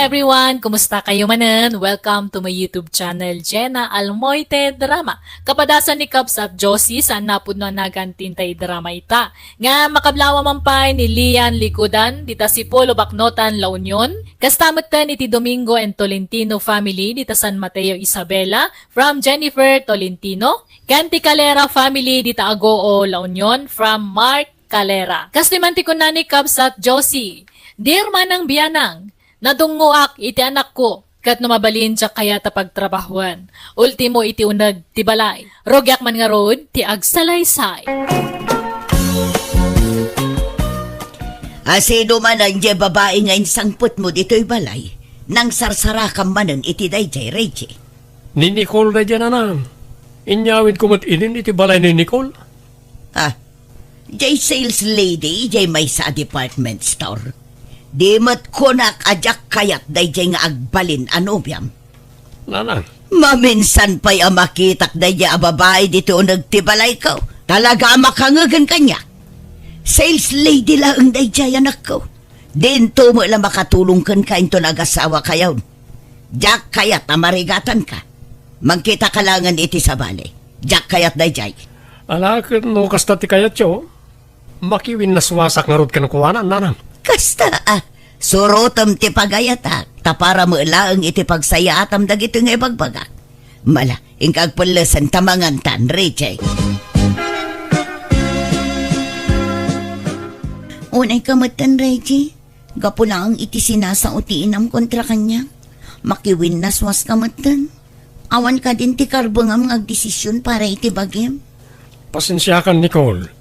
everyone! Kumusta kayo manan? Welcome to my YouTube channel, Jenna Almoite Drama. Kapadasan ni Cubs at Josie saan napod na nagantintay drama ita. Nga makablawa man pa ni Lian Likudan, dita si Polo Baknotan La Union. Kastamatan iti Domingo and Tolentino family, dita San Mateo Isabela, from Jennifer Tolentino. Ganti Calera family, dita Agoo La Union, from Mark Calera. Kastimanti ko na ni Cubs at Josie. Dear manang biyanang, nadunguak iti anak ko, kat numabalin siya kaya tapagtrabahuan. Ultimo iti unag ti balay. Rogyak man nga road, ti agsalaysay. Asino man ang di babae nga insangput mo dito'y balay, nang sarsara ka manan iti dayjay, Reggie. Ni Nicole na dyan anang. Inyawid ko mat inin iti balay ni Nicole. Jay sales lady, jay may sa department store. Di mat kunak ajak kayat dayjay nga agbalin anobyam. Nanang. Maminsan pa'y amakitak dayjay a babae dito nagtibalay ko. Talaga makangagan kanya. Sales lady lang dayjay anak ko. Dinto mo lang makatulong kan kain to nag-asawa kayaw. Jak kayat amarigatan ka. Magkita kalangan iti sa bale. Jak kayat dayjay. Alakit no kasta ti kayat yo. Makiwin na suwasak nga rod ka ng kuwanan, nanang. Kasta surotam ti pagayatak, tapara mo laang iti pagsayatam dagito nga ibagbagak. Mala, ingkag palasan tamangan tan, Richie. Unay kamatan, Reggie. Gapo lang ang iti sinasa utiinam kontra kanya. Makiwin na swas kamatan. Awan ka din ti karbangam agdesisyon para iti bagim. Pasensya ka, Nicole.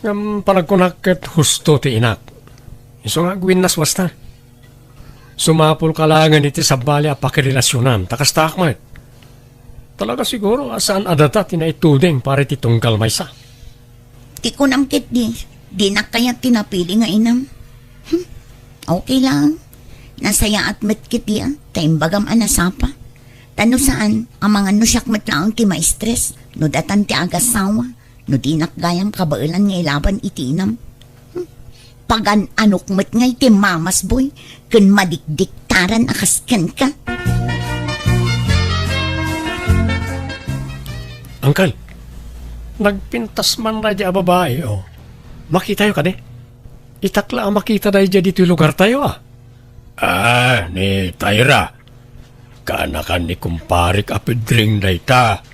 Ngam panagkunakit husto ti inak. Iso nga gwin nas wasta. Sumapol kalangan iti sabali a pakirelasyonan, takas takmat. Talaga siguro asaan adata tinaitudeng para iti tunggal maysa. Ti ko namkit di na kaya tinapili nga inam. Okay lang. Nasaya at matkit yan, taimbagam anasapa. Tano saan, ang mga nusyak matlaang ti maestres, no datan ti agasawa, no di nakgayam kabailan nga ilaban iti inam. Pagan anok mat ngay ti mamas boy, kun madikdiktaran akaskan ka. Angkal, nagpintas man na dya babae, oh. Makita yo ka de? Itakla ang makita na dya dito lugar tayo, ah. Ni Tyra. Kaanakan ni kumparik apidring na ita.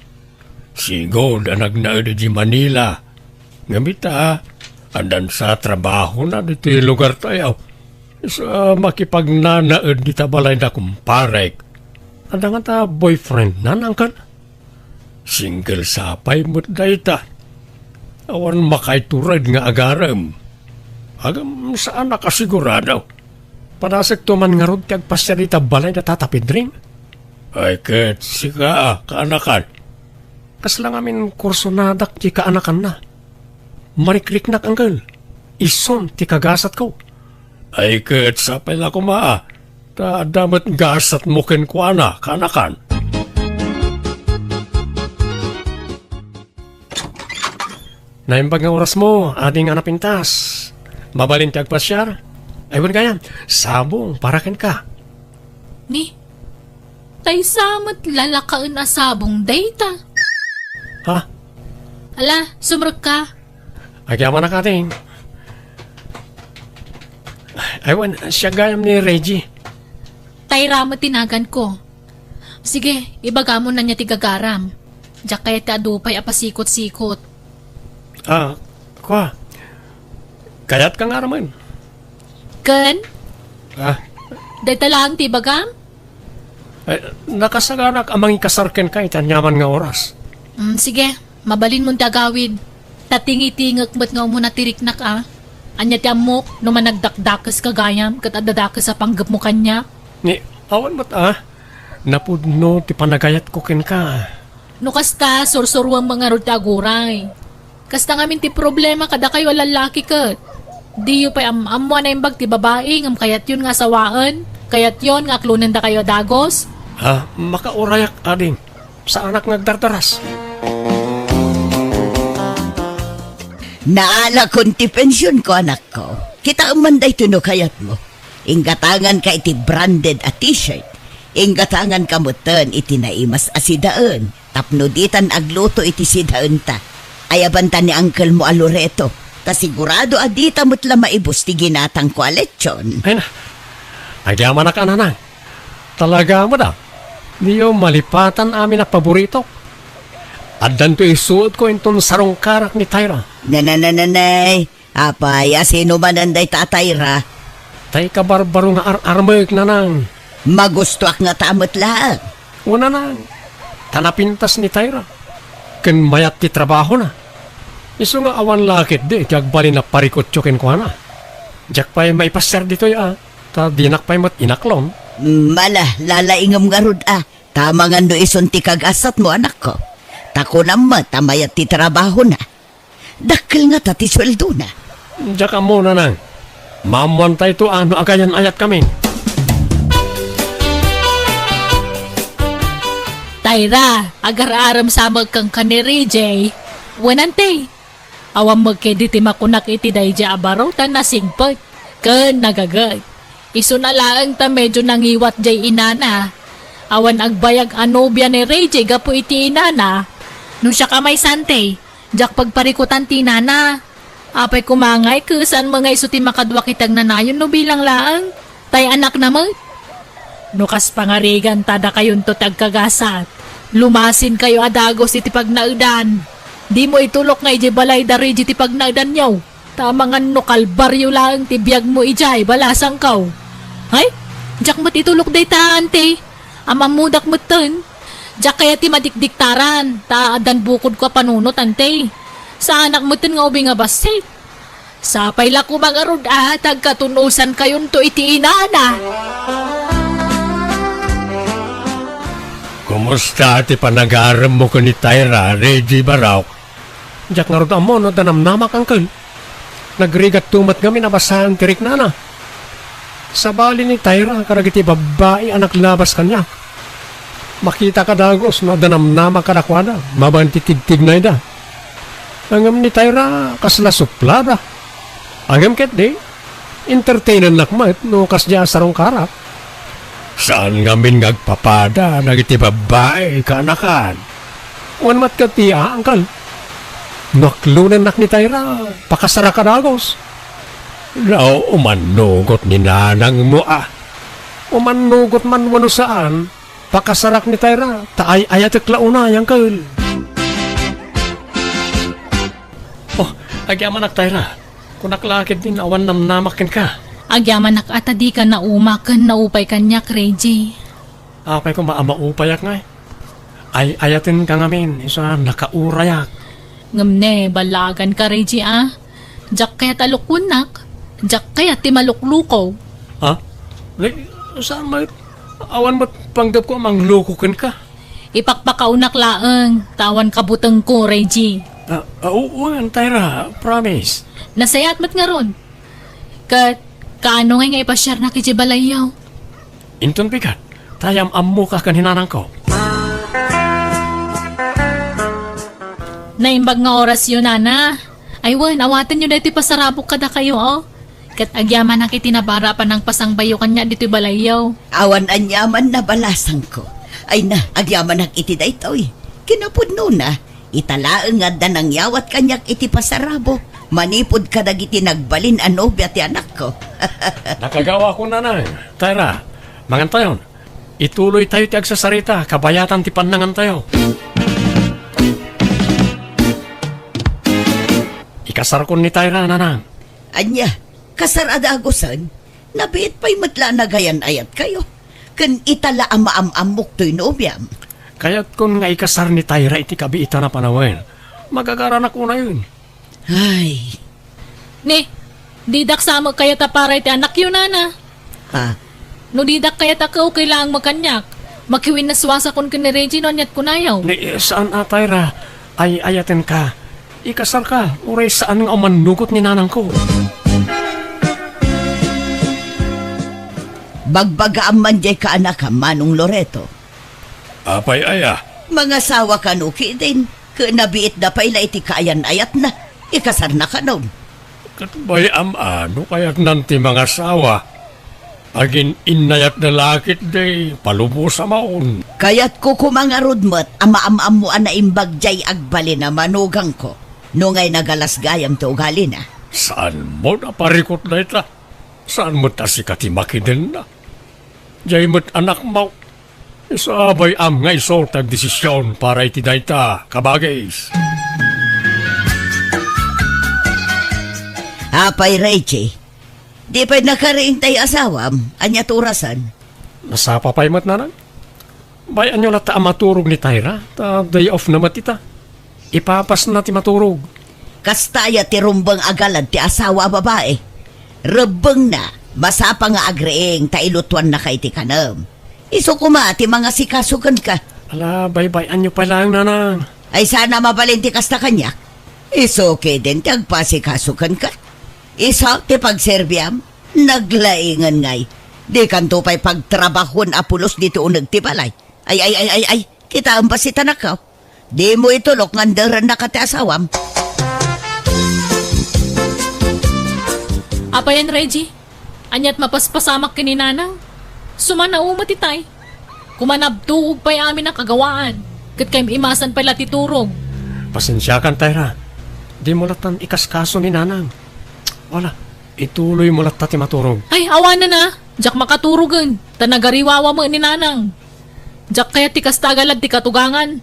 Sigo na nagnaod di Manila. Ngamita, andan sa trabaho na dito yung lugar tayo. Sa makipagnanaod di tabalay na kumparek. Andan nga ta boyfriend na nangkan. Single sapay mo't dayta. Awan makaiturad nga agaram. Agam saan nakasigurado. Panasag tuman nga rod kag pasyarita balay na tatapidring. Ay ket, sika kaanakan. Kas lang amin kurso nadak di kaanakan na. Marikliknak anggal. Ison ti kagasat ko. Ay ket sapay na kumaa. Ta damat gasat mo ken kuana kanakan. Naimbag nga oras mo, ating anapintas. Mabalin ti agpasyar. Ay wala kaya, sabong para ken ka. Ni, tay samat lalakain asabong data. Ha? Ala, sumrag ka. Ay kaya man nakating. Aywan, siya gayam ni Reggie. Tayra mo tinagan ko. Sige, ibaga mo na niya tigagaram. Diyak kaya ti adupay apasikot-sikot. Kwa. Kayat ka nga naman. Ken? Dahil lang ti bagam? Nakasaganak amang ikasarken ka itanyaman nga oras. Sige, mabalin mong dagawid. Tatingi-tingak ba't nga muna tiriknak Anya ti amok no managdakdakas kagayam kat adadakas sa panggap mo kanya. Ni, awan ba't napudno ti panagayat ko ken ka. No kasta, sursurwang mga rod aguray. Kasta ngamin ti problema kada kayo lalaki kat. Di yu pa amwa na imbag ti babae ngam kayat yun nga sawaan. Kayat yun nga klunan da kayo dagos. Makaurayak ading. Sa anak nagdardaras. Naala kon ti pensyon ko anak ko. Kita manday tuno kayat mo. Inggatangan ka iti branded a t-shirt. Inggatangan ka mutan iti naimas asidaan. Tapnuditan agluto iti sidaan ta. Ayabanta ni Uncle mo a Loreto. Ta sigurado adita mutla maibus ti ginatang koaletsyon. Ay na, agyaman na ka nanang. Talaga mo da. Di yung malipatan amin na paborito. At danto isuot ko itong sarong karak ni Tyra. Nanananay, apay, sino man anday tatayra. Tay kabarbaro nga armayog nanang. Magustuak nga tamot lang. Una nang, tanapintas ni Tyra. Ken mayat ti trabaho na. Iso nga awan lakit di, tiag bali na parikotyokin ko na. Diyak pa'y may pasar dito ya. Ta dinak pa'y mat inaklon. Mala, lalaingam nga rod Tama nga no isunti kagasat mo anak ko. Tako naman, tamayat ti trabaho na. Dakil nga tati sweldo na. Diyak ka muna nang. Mamuan tayo to ano agayan ayat kami. Tyra, agar-aram samag kang kaniri, Jay. Wanante. Awam magkediti makunak iti dayja abaraw ta nasingpag. Ken nagagay. Iso na laang ta medyo nangiwat jay inana. Awan agbayag anobya ni Ray Jay gapo iti inana. Nung siya kamay sante, jak pagparikutan ti nana. Apay kumangay kusan mga iso ti makadwa kitag nanayon no bilang laang. Tay anak naman. Nukas pangarigan tada kayon to tagkagasat. Lumasin kayo adagos iti pagnaudan. Di mo itulok nga iti balay da rin iti pagnaudan nyaw. Tama nga no kalbaryo lang ti biyag mo ijay balasang kaw. Ay, jak mo't itulok day ta ante. Amamudak mo ton. Jak kaya ti madikdiktaran. Taadan bukod ko panunot ante. Sa anak mo ton nga ubi nga basit. Sapay la ko mga rod tagkatunusan kayon to iti inana. Kumusta ti panagaram mo ko ni Tyra, Reggie Baraw? Diyak nga rin mo, no, danamnamak angkel. Nagrigat tumat kami na basahan tirik na. Sa bali ni Tyra, karagiti babae anak labas kanya. Makita ka dagos, no, danamnamak ka nakwada. Mabantitig-tig na ida. Angam ni Tyra, kasla suplada. Angam ket di, entertainan nakmat, no, kasya sarong karak. Saan ngamin ngagpapada, nagiti babae kanakan? Wan mat ka tiya, angkal. Naklunan nak ni Tyra, pakasara ka dagos. Rao, umanugot ni nanang mo Umanugot man wano saan, pakasarak ni Tyra, taay ayatek launa yang kal. Oh, agyaman nak Tyra, kunaklakit din awan namnamakin ka. Agyaman nak atadi ka na umakan na upay kanyak, Reggie. Apay ko maamaupayak nga ay ayatin ka ngamin, isa nakaurayak. Ngamne, balagan ka, Reggie, Jak kaya talukunak. Jak kaya timaluklukaw. Ha? Like, saan may awan mo't panggap ko mang lukukin ka? Ipakpakaunak laang. Tawan kabutang ko, Reggie. Oo, Tyra, promise. Nasayat mat nga ron. Kaano nga ipashare na kiti balayaw? Inton pikat, tayam ammo ka kaninanang ko. Naimbag nga oras yun, Nana. Aywan, awatan nyo dito pasarabok kada kayo, Kat agyaman ang itinabara pa ng pasangbayo kanya dito balayaw. Awan anyaman na balasang ko. Ay na, agyaman ang iti da ito Kinapudno na. Italaang nga danang yawat kanyak iti pasarabo. Manipod ka dagiti nagbalin anobya ti anak ko. Nakagawa ko na Tyra, mangantayon. Ituloy tayo ti agsasarita, kabayatan ti panangan tayo. Ikasar ko ni Tyra, nanang. Anya, kasarada agusan, nabiit pa'y matla na gayan ayat kayo. Kan itala amaam-amok to'y nobyam. Kaya't kung nga ikasar ni Tyra iti kabiita na panawin, magagaranak ko na yun. Ay, Ni, didak sama kaya ta para iti anak yun, Nana. ha? No didak kaya ta kao kailangang magkanyak. Makiwin na swasa kon kini Reggie no nyat kunayaw. Ni, saan Tyra? Ay ayatin ka. Ikasar ka, uray saan nga manugot ni nanang ko. Bagbagaan man jay ka anak ka, Manong Loreto. Apay aya. Mga sawa kanuki din. Nabiit na pa'y iti kaayan ayat na. Ikasar na ka nun. Katubay ano kaya't nanti mga sawa. Agin inayat na lakit day, palubo sa maon. Kaya't ko kumangarod mo't ama-am mo na imbagjay agbali na manugang ko. Nungay nagalas gayam to ugali na. Saan mo na parikot na ita? Saan mo ta si katimaki din na? Jay mo't anak mo. Isabay am nga iso tagdesisyon para iti dayta, kabagais. Apay, Reggie. Di pa'y nakariing tayo asawam, anya turasan. Nasapa pa'y mat nanan? Bayan nyo lata maturog ni Tyra, ta day off na matita. Ipapas na ti maturog. Kastaya ti rumbang agalad ti asawa babae. Rebeng na, masapa nga agreeng tailutuan na kay ti kanam. Iso kuma ti mga sikasukan ka. Ala, baybayan nyo pa lang nanang. Ay sana mabalinti kasta kanya. Iso okay din ti agpasikasukan ka. Isa ti pagserbiam, naglaingan ngay. Di kanto pa'y pagtrabahon apulos dito unag ti balay. Ay, kita ang pasita na ka. Di mo itulok ngandaran na ka ti asawam. Apayan, Reggie. Anyat mapaspasamak kininanang. Sumanauma titay. Kumanabtuog pa'y amin ang kagawaan. Kat kayong imasan pala titurog. Pasensya kan, Tyra. Di mo latan ikaskaso ni nanang. Wala, ituloy mo lata ti maturog. Ay, awanan na. Jak makaturugan. Tanagariwawa mo ni nanang. Jak kaya ti kastagalag ti katugangan.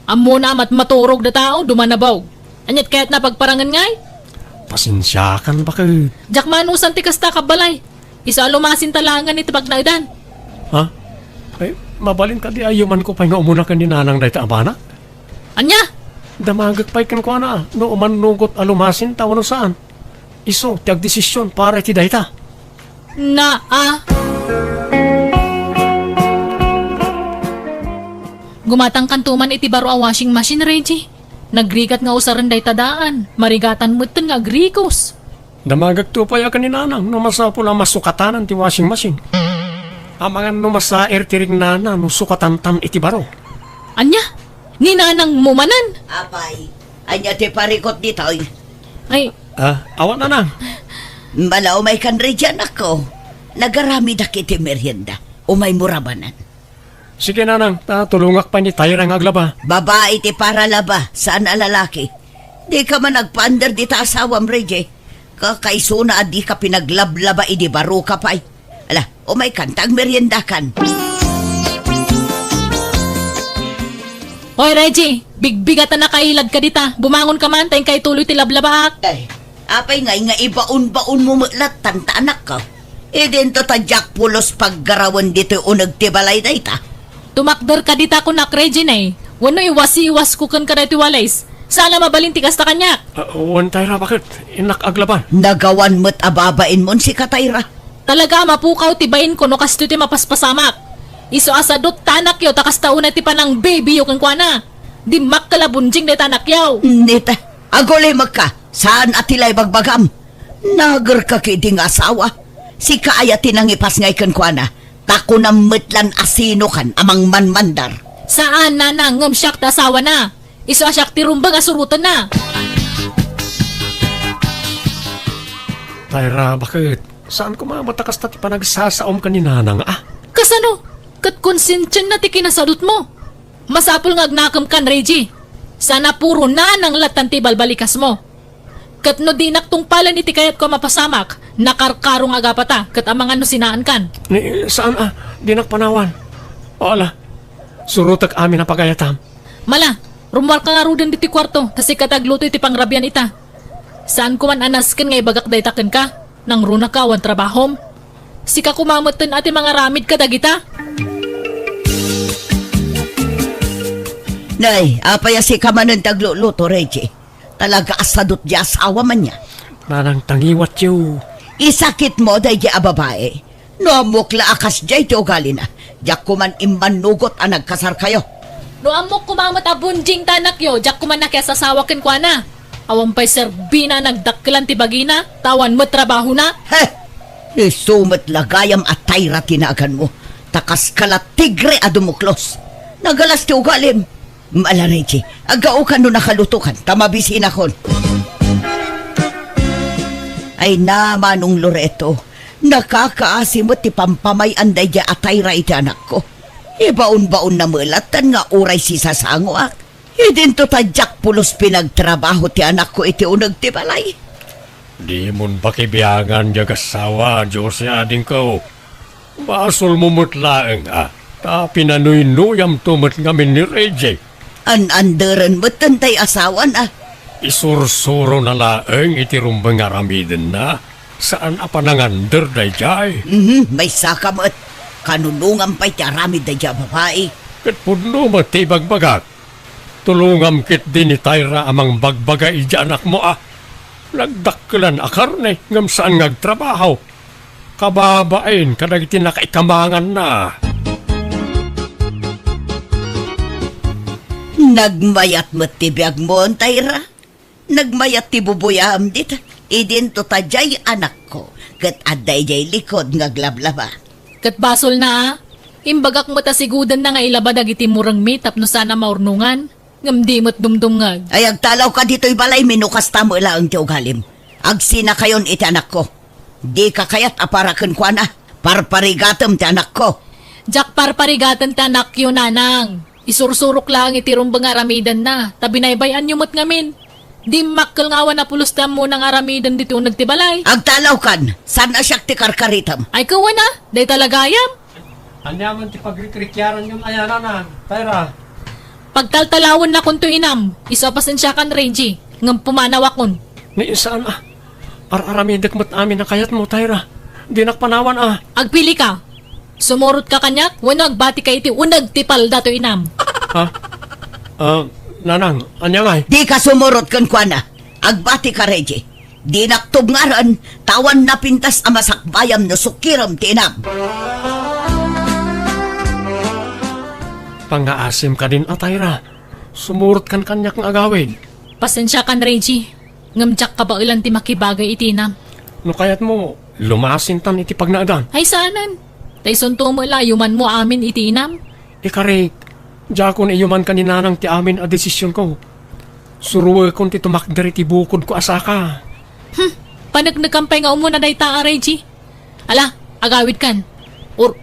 Amo na mat maturog na tao, dumanabaw. Anyat kaya't napagparangan ngay. Pasensya kan bakit? Jak manusan ti kasta kabalay. Isa lumasin talangan iti pagnaidan. Ha? Ay, mabalin ka di ayuman ko pa nga umuna kan ni nanang dahita abana? Anya? Damagag pa'y kan ko na, no umanugot alumasin tawa no saan. Iso, tiag desisyon para iti dayta. Gumatang kantuman iti baro a washing machine, Reggie. Nagrigat nga usaran day tadaan. Marigatan mo ito nga agrikos. Damagag to pa ya ni nanang, no masapo lang masukatanan ti washing machine. Amangan no masaer tirig nana, no sukatan tam iti baro. Anya? Ni nanang mumanan. Apay, anya ti parikot dito. Ay, Awat nanang. Malaw may kanridyan ako. Nagarami da kiti merienda. Umay murabanan. Sige nanang, tulungak pa ni Tyra nga aglaba. Babae ti para laba, saan a lalaki? Di ka man nagpander di ta asawam, Reggie. Kakaisuna at di ka pinaglablaba idi baro ka pa'y. Ala, umay kantang merienda kan. Hoy Reggie, bigbigatan na kailag ka dita. Bumangon ka man, tayong kay tuloy ti lablabak. Ay, apay nga ibaon-baon mo mulat tanta anak ka. E din to tadyak pulos paggarawan dito unag tibalay na ita. Tumakder ka dita ko nak Reggie na eh. Wano iwas-iwas ko kan ka na ti walais. Sana mabalin ti kasta kanya. Wan Tyra, bakit? Inak aglaban. Nagawan mo't ababain mon si Katayra. Talaga mapukaw tibayin ko no kasto ti mapaspasamak. Iso asadot tanak yaw takas tauna ti panang baby yo kang kuana. Di makkalabunjing na tanak yaw. Nita, agulay magka. Saan atilay bagbagam? Nagar ka kiding asawa. Si kaayatin ang ipas ngay kan kuana. Tako na metlan asino kan amang manmandar. Saan na nangam siyak ta asawa na? Iso asyak ti rumbang asurutan na. Tyra, bakit? Saan ko mamatakas na ti panagsasaom ka ni nanang, Kasano? Kat konsensyon na ti kinasadot mo. Masapul nga agnakam kan, Reggie. Sana puro na nang latan ti balbalikas mo. Kat no di naktong palan iti kayat ko mapasamak, nakarkarong agapata, kat amangan no sinaan kan. Saan di nakpanawan? O ala, surutak amin na pagayatam. Mala, rumwal ka nga rudan diti kwarto, kasi katagluto iti pangrabyan ita. Saan ko man anasken nga ibagak daytaken ka, nang runa ka wan trabahom. Sika kumamatan ati mga ramid ka dagita. Nay, apaya si kamanan tagluluto, Reggie. Talaga asadot di asawa man niya. Nanang tangiwat yu. Isakit mo day di ababae. No mukla akas jay ti ugali na. Diyak kuman imbanugot ang nagkasar kayo. No amok kumamot abunjing tanak yo, jak kuman na kaya sasawa ken kwa na. Awang pa'y serbina nagdakkilan ti bagina, tawan mo trabaho na. Heh! Isumat lagayam at Tyra tinagan mo. Takas kala tigre adumuklos. Nagalas ti ugalim. Maala, Reggie, agao ka no nakalutukan, tamabisin akon. Ay naman nung Loreto, Nakakaasimot ti pampamayan day ja atay ra iti anak ko. Ibaon-baon na mulatan nga uray si sasanguak. Idin to tadyak pulos pinagtrabaho ti anak ko iti unag ti balay. Di mon pakibiyangan diya kasawa, Diyos ading ko. Basol mo mutlaeng Ta pinanuynuyam tumot ngamin ni Reggie. An-anderan mo tantay asawan Isursuro na laeng iti rumbang aramiden na. Saan apanangander day jay? May sakamot. Kanunungan pa'y tiarami day ja babae. Kat pudno matibag bagat. Tulungam kit din ni Tyra amang bagbaga ija anak mo Nagdakkelan akarne ngam saan ngagtrabaho. Kababain kadag tinakaikamangan na. Nagmayat mo ti biyag mo, Tayra. Nagmayat ti bubuyam dit. Idin to tajay anak ko. Kat aday jay likod ngaglablaba. Kat basol na Imbagak mo ta sigudan na nga ilabadag iti murang meet no sana maurnungan. Ngamdi mo't dumdumngag. Ay agtalaw ka dito'y balay, minukas tamo ila ang tiugalim. Agsina kayon iti anak ko. Di ka kayat aparakan kwa na. Parparigatam ti anak ko. Jak parparigatan tanak yun nanang. Isursurok lang iti rumbang aramidan na. Tabinaybayan yumot ngamin. Di makkel ngawan na pulos mo ng aramidan dito nagtibalay. Agtalaw kan, sana siya ti karkaritam. Ay kawan na, day talagayam. Anyaman ti pagrikrikyaran yung ayanan na, Tyra. Pagtaltalawon na kun to inam, isa pasensya kan Reggie. Ngam pumanawakon. Ni saan Ar-aramidek mo't amin na kayat mo, Tyra. Di nakpanawan Agpili ka. Sumurot ka kanyak, wanag bati ka iti unag tipal dato inam. Nanang, anyangay. Di ka sumurot kan kwa na. Agbati ka, Reggie. Di naktubngaran, tawan na pintas amasakbayam no sukiram tinam. Pangaasim ka din, Tyra. Sumurot kan kanyak ng agawin. Pasensya kan Reggie. Ngamjak ka ba ilan ti makibagay iti inam. No kayat mo, lumasin tan iti pagnaadan. Ay sanan. Tayson tumula yuman mo amin iti inam. Ikarik, jakon iyuman kaninanang ti amin a desisyon ko. Suruwe kon ti tumakder iti bukod ko asaka. Panagnagkampay nga umuna day ta Reggie. Ala, agawid kan.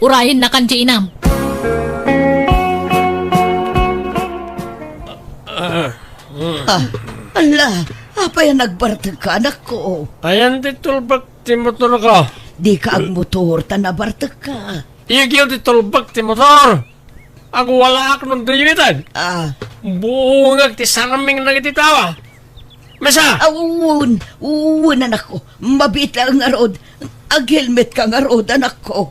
Urayin na kan di inam. Ala, apa yan nagbartag ka, anak ko? Ayan ti tulbak ti motor ka. Di ka ang motor, tanabartag ka. Iyagiw ti tulbak ti motor. Ako wala ako nung dayunitan. Buungag ti saraming na iti tawa. Masa? Uwun, anak ko. Mabit lang nga rod. Ag-helmet ka nga rod, anak ko.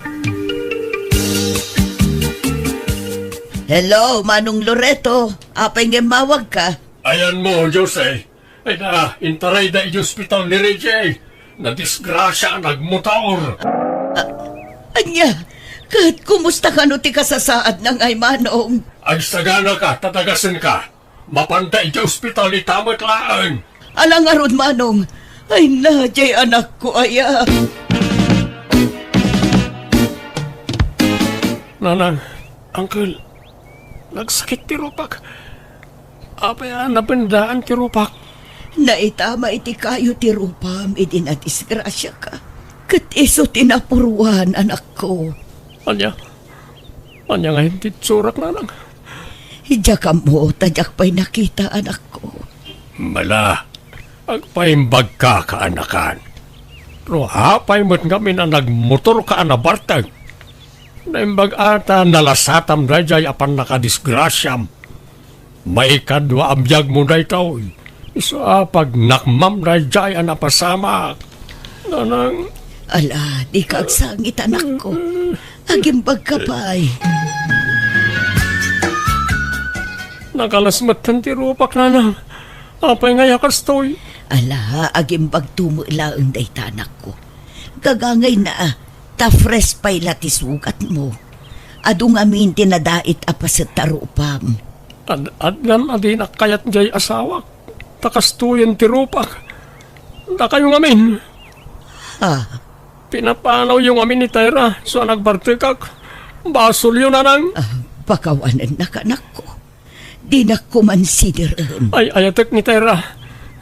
Hello, Manong Loreto. Apay nga mawag ka? Ayan mo, Jose. Ay na, intaray da iti hospital ni Reggie. Na-disgrasya, nagmotor. Anya, kahit kumusta ka no ti kasasaad ng ay Manong? Agsagana ka, tatagasin ka. Mapanta iti hospital ni tamat laang. Alang arod, Manong. Ay na, jay anak ko, aya. Nanang, Uncle, nagsakit ti rupak. Apaya napendaan ti rupak. Naitama iti kayo ti rupam, idin at isgrasya ka. Kat iso tinapuruan, anak ko. Anya nga hindi tsurak nanang. Hidya ka mo, tadyak pa'y nakita, anak ko. Mala, agpaimbag ka kaanakan. Pero hapay mo't kami na nagmotor ka na bartag. Naimbag ata nalasatam na jay apan nakadisgrasyam. May kadwa amyag mo na ito. Isa pag nakmam na jay anapasama. Nanang... Ala, di ka agsangit, anak ko. Agimbag ka pa'y. Nakalasmatan ti rupak, nanang. Apay nga yakas to'y. Ala, agimbag tumulaang day tanak ko. Gagangay na, ta-fresh pa'y latisugat mo. Adung amin tinadait apasit tarupam. Adnan adinak kayat jay asawak. Takastuyan ti rupak. Da kayo ngamin. Pinapanaw yung amin ni Tyra. So nagbartikak. Basol yun nanang. Pakawanan na kanak ko. Di na kumansideran. Ay ayatek ni Tyra.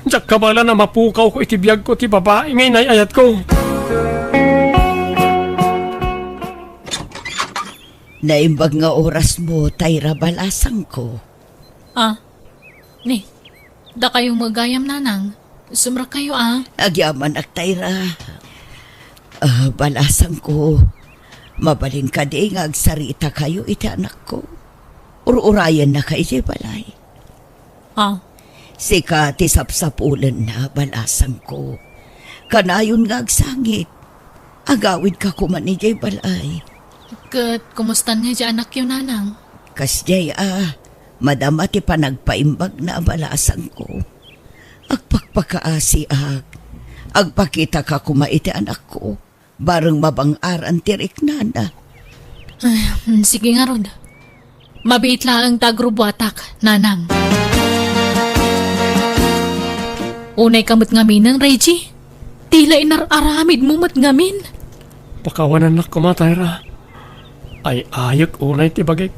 Diyak kabala na mapukaw ko itibiyag ko ti babae. Ngayon ay ayat ko. Naimbag nga oras mo, Tayra, balasang ko. Ni, da kayong magayam nanang. Sumra kayo Agyaman ak, Tayra. Balasang ko. Mabalin ka di nga agsarita kayo iti anak ko. Urayan na kayo di balay. Sika ti sapsapulan na balasang ko. Kanayon nga agsangit. Agawid ka kuman ni di balay. Kat, kumustan nga dyan anak yun nanang? Kasjay madama ti panagpaimbag na balasang ko. Agpakpakaasi agpakita ka kumaiti anak ko. Barang mabang-aran tirik nana. Sige nga Rod. Mabiit lang ang tagrubuatak, nanang. Unay kamot ngamin ng Reggie. Tila inararamid mo mat ngamin. Pakawanan na kumatayra. Ay ayag unay ti bagay.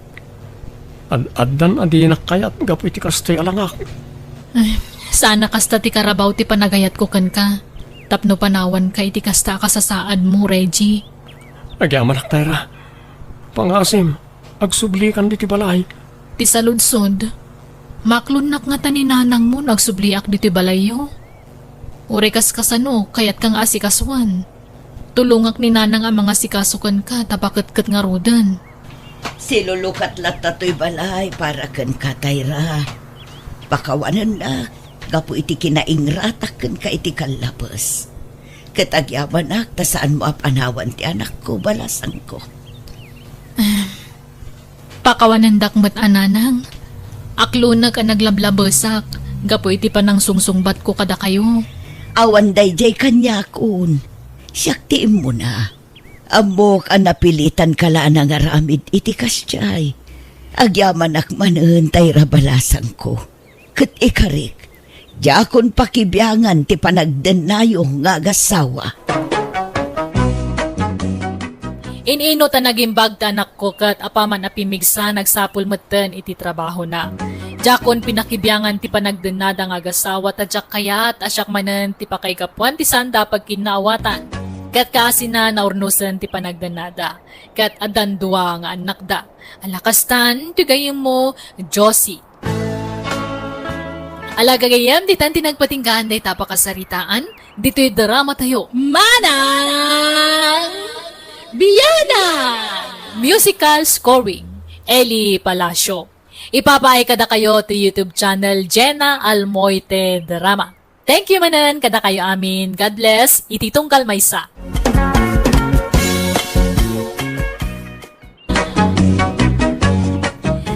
Ad-addan adinak kayat gapu iti kastay alangak. Sana kasta ti karabaw ti panagayat ko kan ka. Tapno panawan ka iti kasta ka sa saad mo, Reggie. Agyaman ak tayra. Pangasim, agsublikan di ti balay. Ti saludsod, maklunak nga ta ni nanang mo nagsubliak di ti balayo. Urekas kasano, kayat kang asikaswan. Tulungak ni nanang ang mga sikasukan ka, tapakit-kat nga rodan. Silulukat latatoy balay para kan Tayra. Pakawanan na. Gapu iti kinaingratak kan ka iti kalabas. Katagyaman ak, tasaan mo apanawan ti anak ko, balasang ko. Pakawanandak mat ananang. Aklunag ka naglablabasak. Gapu iti panang sungsungbat ko kada kayo. Awan dayjay kanya kun. Siyaktiin mo na. Amok ang napilitan kala na nga ramid iti kasyay. Agyaman ak manen Tayra balasang ko. Kat ikarik. Jakon pakibyangan ti panagdenayo nga agasawa. Inino ta nagimbag ta anak ko kat apaman apimigsa nagsapul meten iti trabaho na. Jakon pinakibyangan ti panagdenada nga agasawa ta jak kayat asyak manen ti pakaigapuan ti sanda pag kinawatan. Kat kasi na naurnusan ti panagdenada. Kat adan dua nga anak da. Alakastan ti gayem mo Josie. Alagagayam, di tan tinagpatinggaan day tapakasaritaan, dito'y drama tayo. Manang! Biyana! Musical scoring, Eli Palacio. Ipapaay kada kayo to YouTube channel Jenna Almoite Drama. Thank you manan kada kayo amin. God bless. Ititong kalmaysa.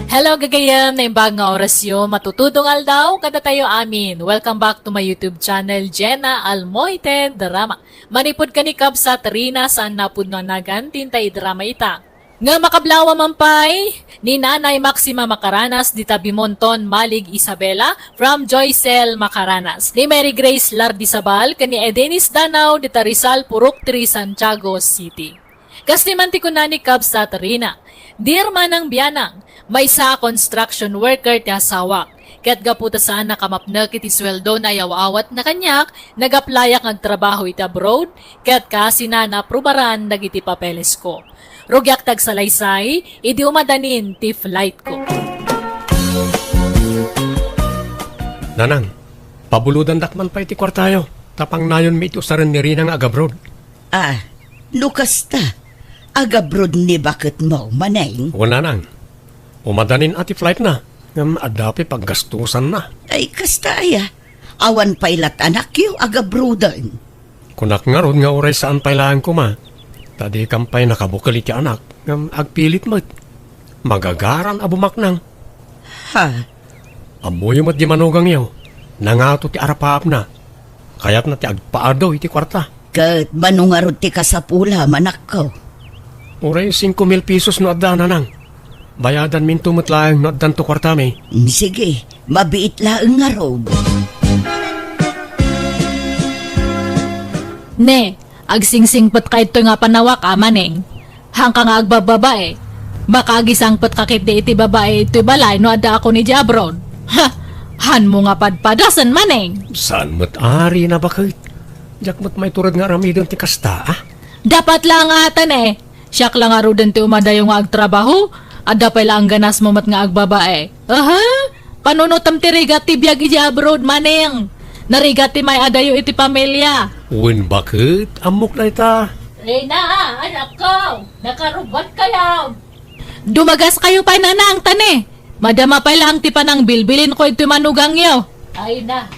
Hello gagayam na imbag nga orasyon matutudong aldaw kada tayo amin. Welcome back to my YouTube channel Jenna Almoite Drama. Manipod ka ni Kab sa Trina saan napud nga nagantin tay drama ita. Nga makablawa mampay ni Nanay Maxima Macaranas di Tabimonton Malig Isabela from Joycel Macaranas. Ni Mary Grace Lardisabal kani Edenis Danao di Rizal Purok 3 Santiago City. Kasnimanti ko na ni Kab sa Trina. Dear Manang Biyanang, may sa construction worker ti asawa. Ket gaputa saan nakamapnek iti sweldo na yaw-awat na kanyak, nagaplayak ang trabaho iti abroad, ket kasi na naprubaran dagiti papeles ko. Rugyak tag salaysay, idi umadanin ti flight ko. Nanang, pabuludan dakman pa iti kwartayo. Tapang nayon mi iti usaran ni Rina nga agabrod. Lukas ta. Agabrod ni bakit mo, manay? O nanang, umadanin ati flight na. Adapi paggastusan na. Ay, kastaya. Awan pailat anak yu, agabrodan. Kunak nga ron nga oray saan pailaan ko ma. Tadi kampay nakabukal iti anak. Agpilit mo't. Magagaran abumaknang. Ha? Amoy mo't di manugang yaw. Nangato ti arapaap na. Kaya't na ti agpaado iti kwarta. Kat manungarod ti kasapula, manak ko. Oray 5,000 pesos no adda nanang. Bayadan min tumutlaang no addan to kwarta may. Sige, mabiit laeng nga rob. Ne, agsingsingpet ka ito nga panawak maneng. Hangka nga agbababae. Baka agisangpet kakit di iti babae iti balay no ada ako ni Jabron. Ha! Han mo nga padpadasan maneng. Saan mo't ari na bakit? Diyak mo't may turad nga ramidon ti kasta ah? Dapat lang atan Siyak lang aro din ti umadayo nga agtrabaho. Ada pa lang ganas mo mat nga agbabae. Aha? Panunutam ti rigat ti biyag iji abroad maneng. Narigat ti may adayo iti pamilya. Wen bakit? Amok na ita. Reyna, anak ko, nakarubat kayo. Dumagas kayo pa nanang tane. Madama pa lang ti panang bilbilin ko iti manugang yo. Ay na,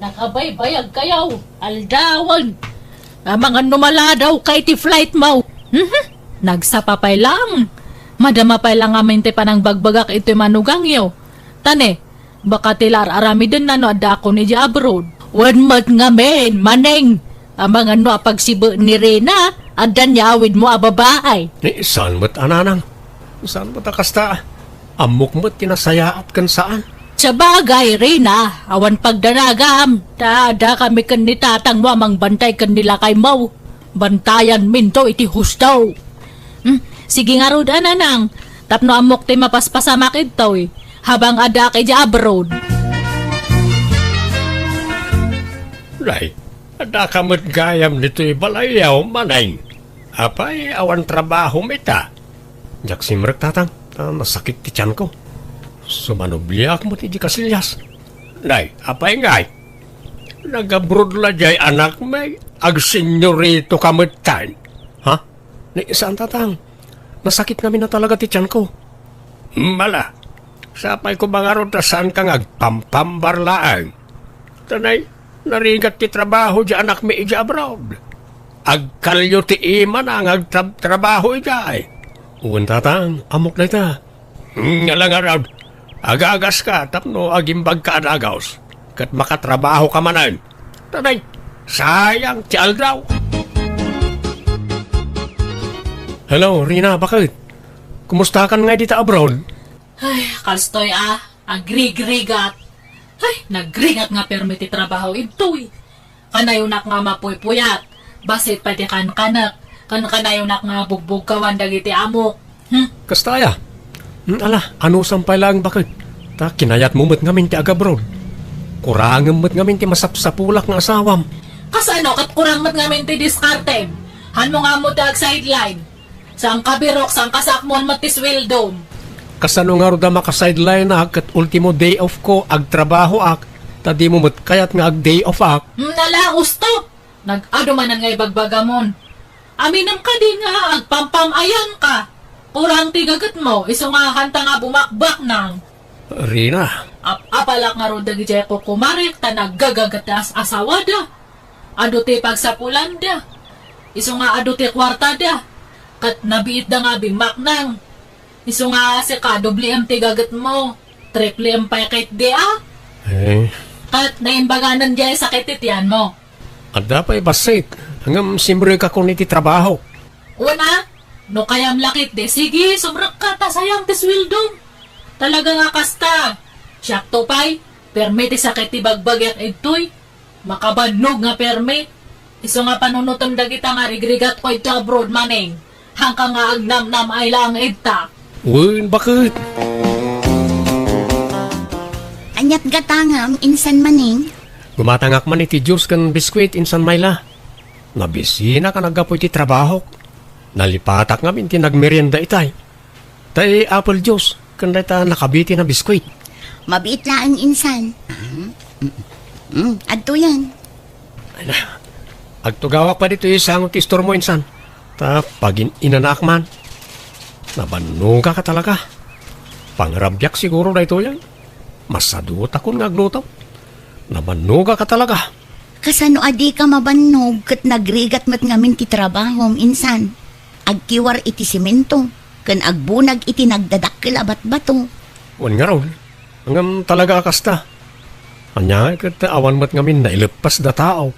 nakabaybayag kayo. Aldawan. Mga numala daw kay ti flight mo. Nagsapapay lang. Madama pa lang amin ti panang bagbagak iti manugang yo. Tane, baka tilar arami din na no ada ako ni abroad. Wan mat nga men, maneng. Amang ano pagsibo ni Reyna, adan yawid mo ababaay. Ni saan mo't ananang? Saan mo't akasta? Amok mo't kinasayaat kan saan? Sa bagay, Reyna, awan pagdanagam. Da kami kan ni tatang mo amang bantay kan nila kay Mau. Bantayan minto iti hustaw. Sige nga rod ananang. Tapno amok ti mapaspasamak ito eh. Habang ada kay abroad. Ray, ada kamot gayam nito'y balayaw manay. Apay, awan trabaho mita. Jak simrek tatang, masakit ti tiyan ko. Sumanubliak mo ti di kasilyas. Ray, apay ngay. Nag-abroad la jay anak may ag-senyorito kamot tan. Ha? Ni saan tatang? Nasakit namin na talaga ti tiyan ko. Mala, sapay ko bangarod na saan kang agpampambarlaan. Tanay, narigat ti trabaho di anak mi ija abroad. Agkalyo ti ima na ang agtrabaho ija ay. Uwan tatang, amok na ita. Ngalang araw, agagas ka, tapno agimbag ka anagaws. Kat makatrabaho ka manan. Tanay, sayang ti aldaw. Hello, Rina, bakit? Kumusta ka nga dito abroad? Ay, kalstoy agrig-rigat. Ay, nagrigat nga permiti trabaho ito eh. Kanayunak nga mapuy-puyat. Basit pati kan-kanak. Kanayunak nga bugbog kawan dagiti amok. Kastaya. Ala, ano sampay lang bakit? Ta, kinayat mo mo't ngamin ti agabroad. Kurangam mo't ngamin ti masapsapulak nga asawam. Kasano kat kurang mat nga menti diskarte. Han mo nga mo tag sideline. Sang kabirok, sang kasakmon matis wildom. Kasano nga ro da maka-sideline ak kat ultimo day off ko agtrabaho ak. Ta di mo mo't kayat nga ag day off ak. Nala, gusto. Nag-adumanan nga ibagbagamon. Aminam ka di nga, agpampamayan ka. Kurang tigagat mo, iso nga hanta nga bumakbak nang. Rina, Apalak nga ro dagi jay ko kumarek, ta naggagagatas asawa da. Ado ti pagsapulan da. Iso nga ado ti kwarta da. Kat nabiit da nga bimak nang. Iso nga si ka, doble am tigagat mo. Triple am pakit di eh, Kat naimbaganan jay sakit itian mo. ada pa ibasit. Hanggang simbre ka kung iti trabaho. Una, no kayam lakit de, sige, sumrak ka, tasayang tiswildom. Talaga nga kasta. Siyak to pay, permit sakit ti bagbagyak itoy. Makabanog nga permit. Iso nga panunutom dagita nga rigrigat ko ito abroad maneng. Hangka nga agnam-nam ay lang ita. Uy, bakit? Anyat gatangam, insan maning. Gumatangak man iti juice kan biskwit insan mayla. Nabisina ka nagapoy ti trabaho. Nalipatak nga minti nagmerienda itay. Tay apple juice, kanda ta nakabiti na biskwit. Mabiit lang insan. Adto yan. Ay na, agtugawak pa dito isang kistor mo insan. Ta pagin inanak man. Nabanong ka talaga. Pangrabyak siguro na ito yan. Masadut akong ngagluto. Nabanog ka talaga. Kasano adi ka mabanog kat nagrigat mat ngamin ti trabaho insan. Agkiwar iti simento. Kan agbunag iti nagdadakkel abat bato. Wan nga raw. Hanggang talaga akasta. Anya kat awan mat ngamin na ilepas da tao.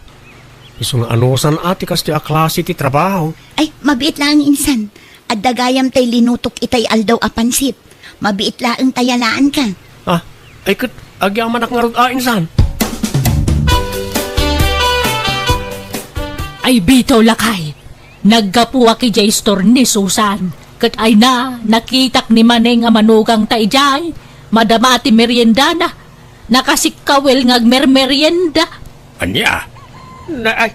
Iso nga anusan ati kas ti aklase ti trabaho. Ay, mabiit lang insan. At dagayam tay linutok itay aldaw apansit. Mabiit lang tayalaan ka. Ah, ay kat agyaman ak nga raw insan. Ay bitaw lakay. Naggapuwa ki jay store ni Susan. Kat ay na, nakitak ni maneng nga manugang tay jay. Madama ti merienda na. Nakasikawel ngag merienda. Anya? Na ay,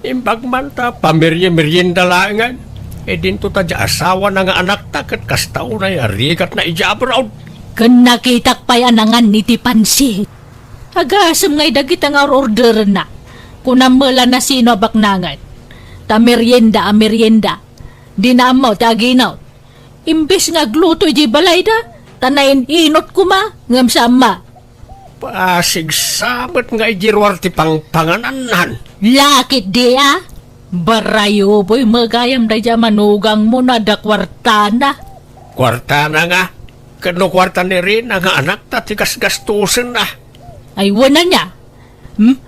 imbag man ta, pamerienda langan. E din to tadya asawa na nga anak ta kat kastao na arigat na ija abroad. Kan nakitak pa yanangan ni ti pansit. Agasam ngay dagit ang order na. Kunamala na sino baknangan. Ta merienda a merienda. Di na mo taginaw. Imbis nga gluto di balay da. Tanayin inot kuma ngam sama. Pasig sabat nga ijirwar ti pangpangananan. Lakit di ah. Barayo boy magayam da dya manugang mo na da kwartana. Kwarta na nga. Kano kwarta ni rin nga anak ta ti gasgastusin na. Ay wana niya.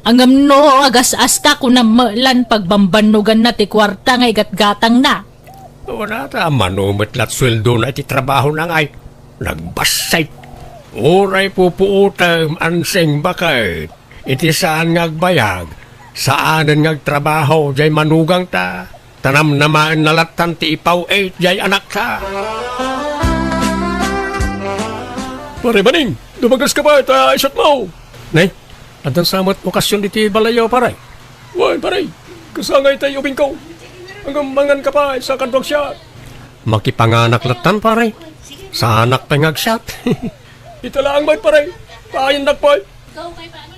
Angam no agas asta ko na malan pagbambanugan na ti kwarta nga igatgatang na. Wala ta manumit lat sweldo na ti trabaho na ngay. Nagbasay. Uray pupuutang anseng bakit. Iti saan ngagbayag. Saanan ngagtrabaho jay manugang ta. Tanam naman nalatan ti ipaw 8 jay anak ta. Pare Maning, dumagas ka ba? Isot mo. Nay, andan samot okasyon diti balayaw paray. Wan paray, kasangay tayo bingkaw. Hanggang mangan ka pa sa kantwag siya. Makipanganak latan paray. Sa anak pa ngagsyat. Itala ang may paray. Pahayan nakpay.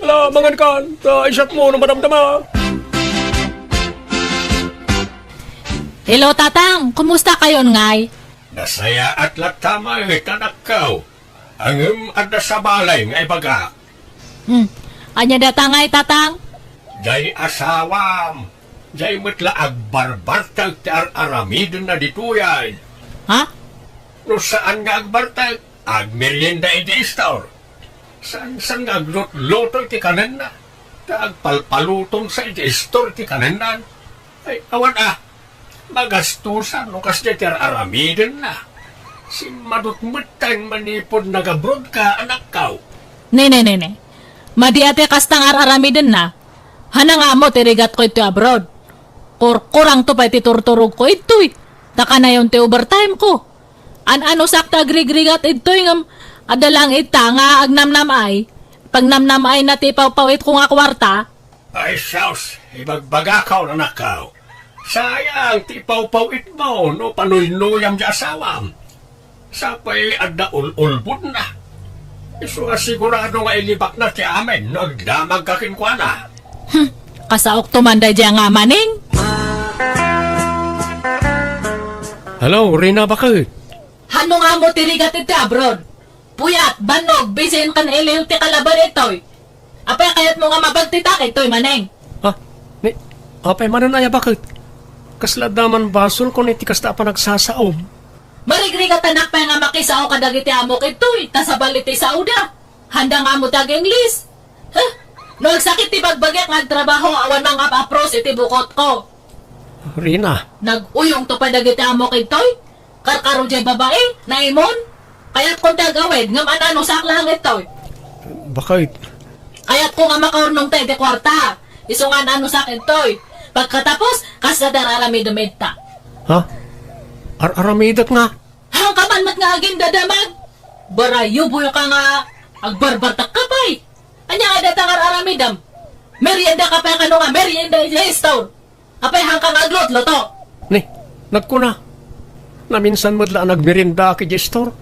Wala, mangan ka. Isat mo na madamdama. Hello tatang, kumusta kayo ngay? Nasaya at latama tanakaw. Ang ada sa balay nga ibaga. Anya datangay tatang? Jay asawam. Jay matla agbarbartag ti aramidon na dituyan. Ha? No saan nga agbartag? Agmerienda iti store. Saan nga aglot-lotol ti kanan na? Agpalpalutong sa iti store ti kanan na. Ay, awan magastusan no kasi ti aramidon na. Si madutmutang manipod nagabrod ka, anak kaw. Ne. Madi ate kastang araramidin na. Hanang amo tirigat ko ito abroad. Kurang to pa iti turturog ko ito'y. Taka na yung ti overtime ko. Ano sakta agrigrigat ito'y ngam adalang ita nga agnamnam ay. Pag namnam ay natipawpawit ko nga kwarta. Ay, saus, ibagbagakaw na nakaw. Sayang, tipaw-pawit mo, no panuynuyam di asawam. Sapay adda ulbud na. Iso asigurado nga ilibak na ti amin, nagdamag kakinkwa na. Kasaok tumanday di nga maning. Hello, Rina, bakit? Hano nga mo tirigat iti abroad? Puyat, banog, bisin kan iliw ti kalaban ito'y. Apay kayat mo nga mabagtitak ito'y maneng. Ha? Apay manunaya, bakit? Kaslad naman basol kung iti kasta pa nagsasaom. Marigrigat anak pa nga makisao kadagiti amok ito'y, tasabal iti sauda. Handa nga mo taging list. Huh? No agsakit ti bagbagyak nagtrabaho awan mga apros iti bukot ko. Rina, Nag-uyong to pa dagiti amok ito'y. Karkaro dyan babae, naimon. Kaya't kung tagawid, ngam anano saklang ito'y. bakit? Kaya't kung nga makaurnong tayo di kwarta, iso nga ano sa akin to'y. Pagkatapos, kasadararami ta. Ha? Aramidat nga. Hang kaman mat nga aging dadamag. Barayo buyo ka nga, agbarbartak ka pa'y. Anya nga datang aramidam. Merienda ka pa nga merienda i-store. Apay hang ka nga aglot loto. Ni, nagkuna. Naminsan madla nagmerinda ki gestor.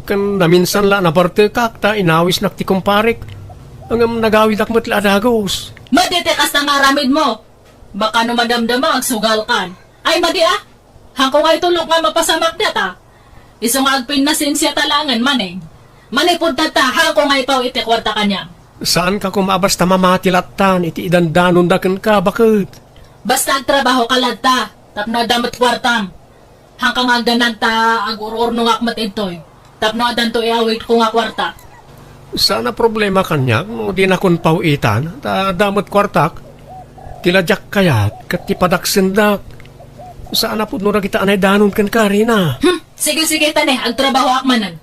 Kan naminsan la naparte kakta inawis nakti kumparik. Ang nagawid akmat la adagos. Maditekas na nga aramid mo. Baka no madamdama ang sugal kan. Ay madi hangko nga itulog nga mapasamak data. Iso nga agpin na sinsya talangan maneng. Manipod tata hangko nga ipaw iti kwarta kanya. Saan ka kumabas ta mamatilatan iti idandanon daken ka, bakit? Basta agtrabaho ka ladta. Tapno damat kwartam. Hangkang agdanan ta agururno nga akmat itoy. Tapno adan to iawit ko nga kwarta. Sana problema kanya no di na kun pawitan ta damat kwartak. Tiladyak kayat kat tipadaksendak. Sana po nura kita anay danon kan Karina. Sige tane, agtrabaho akmanan.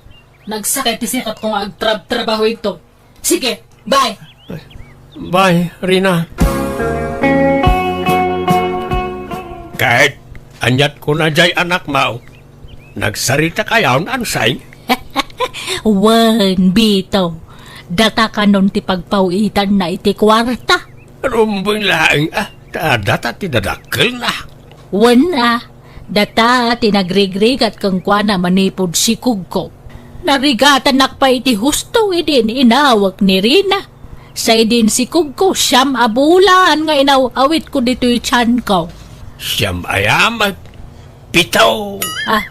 Nagsakay tisikat ko nga agtrabaho ito. Sige, bye. Bye, Rina. Kahit anyat ko na jay anak mo, nagsarita kayaw na ansay. Wan, Bito. Data ka nun ti pagpawitan na iti kwarta. Rumbong laing data ti dadakkel na. Wan Data tinagrigrigat kang kuana manipod si Kugko. Narigatan nakpa iti husto idin inawak ni Rina. Sa idin si Kugko siyam abulan nga inawawit ko dito'y tiyan ko. Siyam ayamat. Pitaw.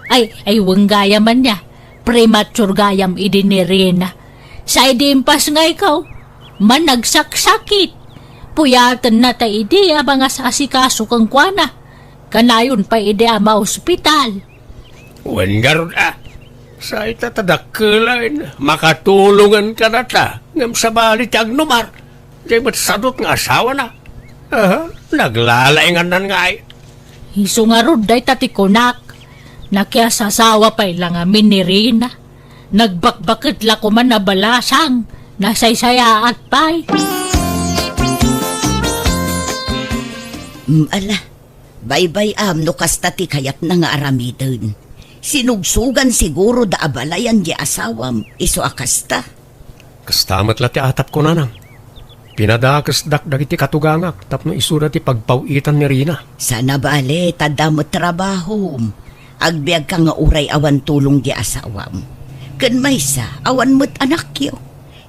Ay wanggaya man niya. Premature gayam idin ni Rina. Sa idin pas nga ikaw, managsaksakit. Puyatan na ta idi abang asasikaso kang kuana. Kanayon pa ide ama ospital. Wan garod sa itatadakkelan, makatulungan ka na ta. Ngam sa balit agnumar. Di ba't sadot nga asawa na? Naglalaingan nan nga ay. Iso nga rod day tatikunak. Nakiasasawa pa ilang amin ni Rina. Nagbakbakit la ko man na balasang. Nasaysaya at pa'y. Ala, bye-bye no kastati kayat na nga aramidon. Sinugsugan siguro da abalayan di asawam, iso akasta. Kastamat la ti atap ko nanang. Pinadakas dagiti katugangak tapno isura ti pagpawitan ni Rina. Sana bale, tadamot trabaho. Agbiag ka nga uray awan tulong di asawam. Kan maysa, awan mo't anak yo.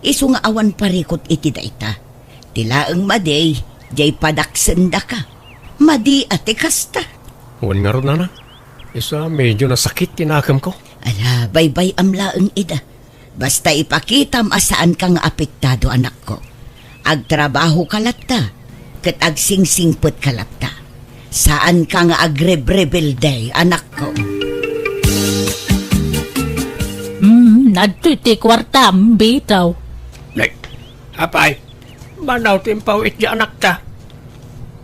Iso nga awan parikot iti daita. Tilaang maday, jay padaksenda ka. Madi ati kasta. Wan nga ron nanang. Isa medyo nasakit tinakam ko. Ala, bye-bye amlaang ida. Basta ipakitam asaan ka nga apektado anak ko. Agtrabaho kalata, kat agsingsingput kalata. Saan ka nga agrebrebel day, anak ko? Nadto iti kwarta, bitaw. Nay, apay, manaw timpaw iti anak ta.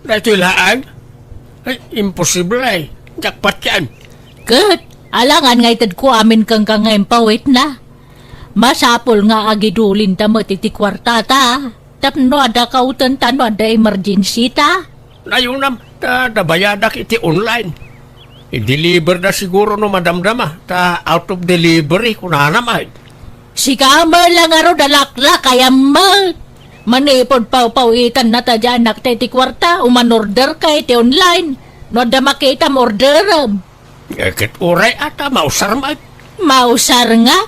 Dahil laan? Ay, imposible ay. Jakpat yan. Kat, alangan nga itad ko amin kang kangayang pawit na. Masapol nga agidulin ta mo iti kwarta ta. Tapno ada kautan ta no ada emergency ta. Nayunam, nabayadak iti online. I-deliver na siguro no madamdama. Ta out of delivery kunanamay. Si Kamer lang aro dalakla kaya manipod paw-pawitan na ta dyan nakta iti kwarta. Uman-order ka iti online. No ada makita mo orderam. Kit uray ata mausar mag. Mausar nga?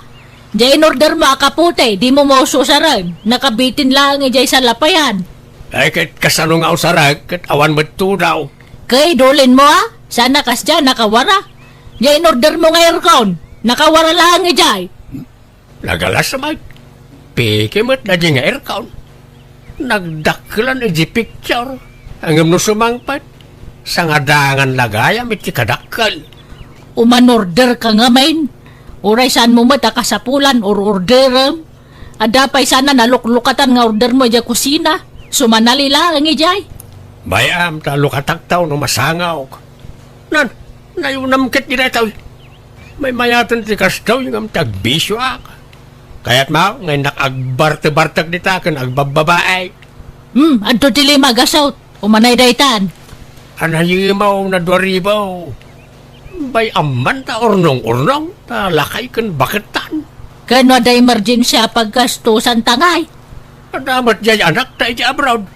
Diyan order mo akaputay, di mo maususaran. Nakabitin lang jay sa lapayan. Ay kit kasano nga usarag, kit awan mo daw. Kay dolin mo sana kas dyan nakawara. Diyan order mo nga aircon. Nakawara lang jay. Nagalas mag. Pikimot na di nga aircon. Nagdakilan na di picture. Ang no sumangpat. Sa ngadangan lagayam iti kadakkel. Uman-order ka nga main. Uray saan mo mata kasapulan or orderam. Adapay sana naluklukatan nga order mo dya kusina. Sumanali lang ijay. Bayam talo kataktaw no masangaw. Nayunam kit diretaw. May mayatan ti kastaw yung tagbisyo ak. Kaya't mao ngay nakagbarte-bartag dita kan agbababaay. Adto tili magasaw. Umanay daytan. Anayimaw na 2,000. Bay amman ta ornong-ornong. Ta lakay kan bakitan. Kano da emergency paggastusan tangay. Adamat jay anak ta iti abroad.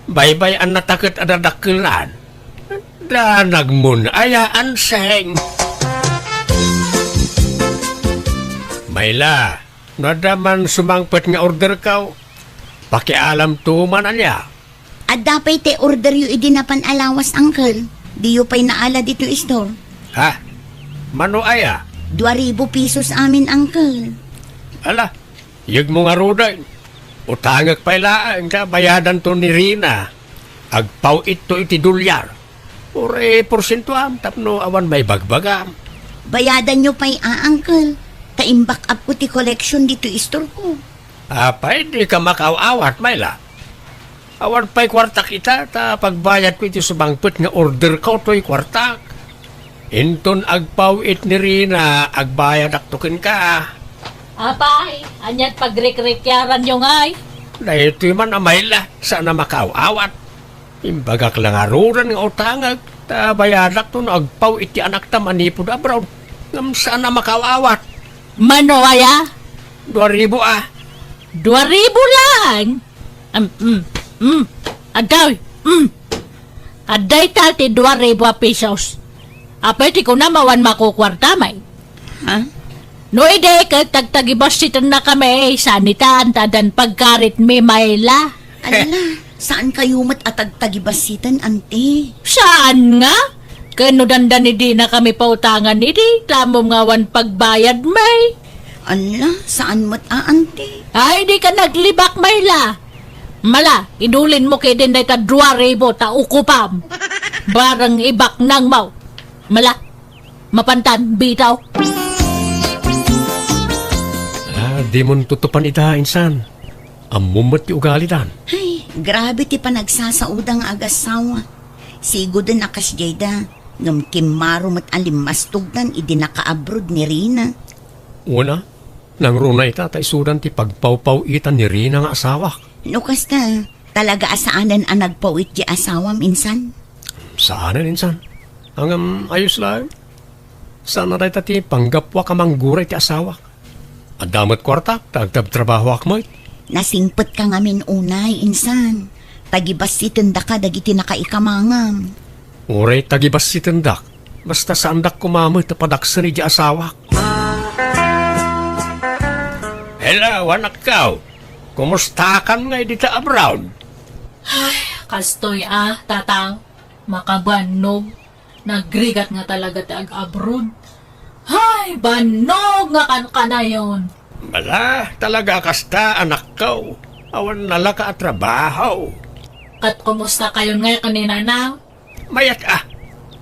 Bay-bay ang natakot adadakilan. Da nagmun ayaan seng. Mayla, nadaman sumangpet nga order kaw. Pakialam tuman niya. At dapat te order yu idinapan alawas, uncle. Di yu pa'y naala dito store. Ha? Mano aya? 2,000 pesos amin, uncle. Ala, yag mo nga ruday. Utangag pailaan ka, bayadan to ni Rina. Agpaw ito iti dolyar. Ure porsentuam, tapno awan may bagbagam. Bayadan nyo pa'y uncle. Taimbak up ko ti collection dito store ko. Apay, di ka makaawat, Mayla. Awan pa'y kwarta kita, ta pagbayad ko iti subangpet nga order ko to'y kwartak. Inton agpawit ni Rina, agbayad aktukin ka. Apay, anyat pagrekrekyaran yung ay. Dahil ito'y man amayla, sana makaawat. Imbagak lang aruran ng utangag, ta bayadak to na agpawit ti anak ta manipod abroad. Ngam sana makaawat. Mano aya? 2,000 2,000 lang. Aday. Aday tati 2,000 pesos. Apay ti ko na mawan makukwarta may. Ha? No ide ka tagtagibasitan na kami sanitan tadan pagkarit mi mayla. Ala, saan kayo matatagtagibasitan, ante? Saan nga? Kano dandan di na kami pautangan idi, tamo nga wan pagbayad may. Ala, saan ante? Ay di ka naglibak mayla. Mala, idulin mo kay din ta 2,000 ta ukupam. Barang ibak nang mau. Mala, mapantan bitaw. Di mo tutupan ita, insan. Amumot ti ugali dan. Ay, grabe ti panagsasaudang agasawa. Sigo din akas jayda. Ngam kimaro mat alimastugdan idi nakaabroad ni Rina. Una, nang runa ita ta isudan ti pagpawpaw itan ni Rina nga asawa. Nukas na, talaga asaanan ang nagpawit di asawam insan. Saan insan? Hanggang ayos lang. Saan na tayo ti panggapwa ka mangguray ti asawa? At damat kwarta, tagtab-trabaho akmoy. Nasingpet ka ngamin unay insan. Tagibas si tenda ka dagiti nakaikamangam. Uray tagibas si tendak. Basta saan dak kumamot na padaksari di asawa. Hello, anak kao. Kumusta ka nga dita abroad? Kastoy tatang, makabanog. Nagrigat nga talaga tag abroad. Hay, banog nga kan ka na yun. Bala, talaga kasta anak kao. Awan nala ka at trabaho. Kat kumusta kayo nga kanina na? Mayat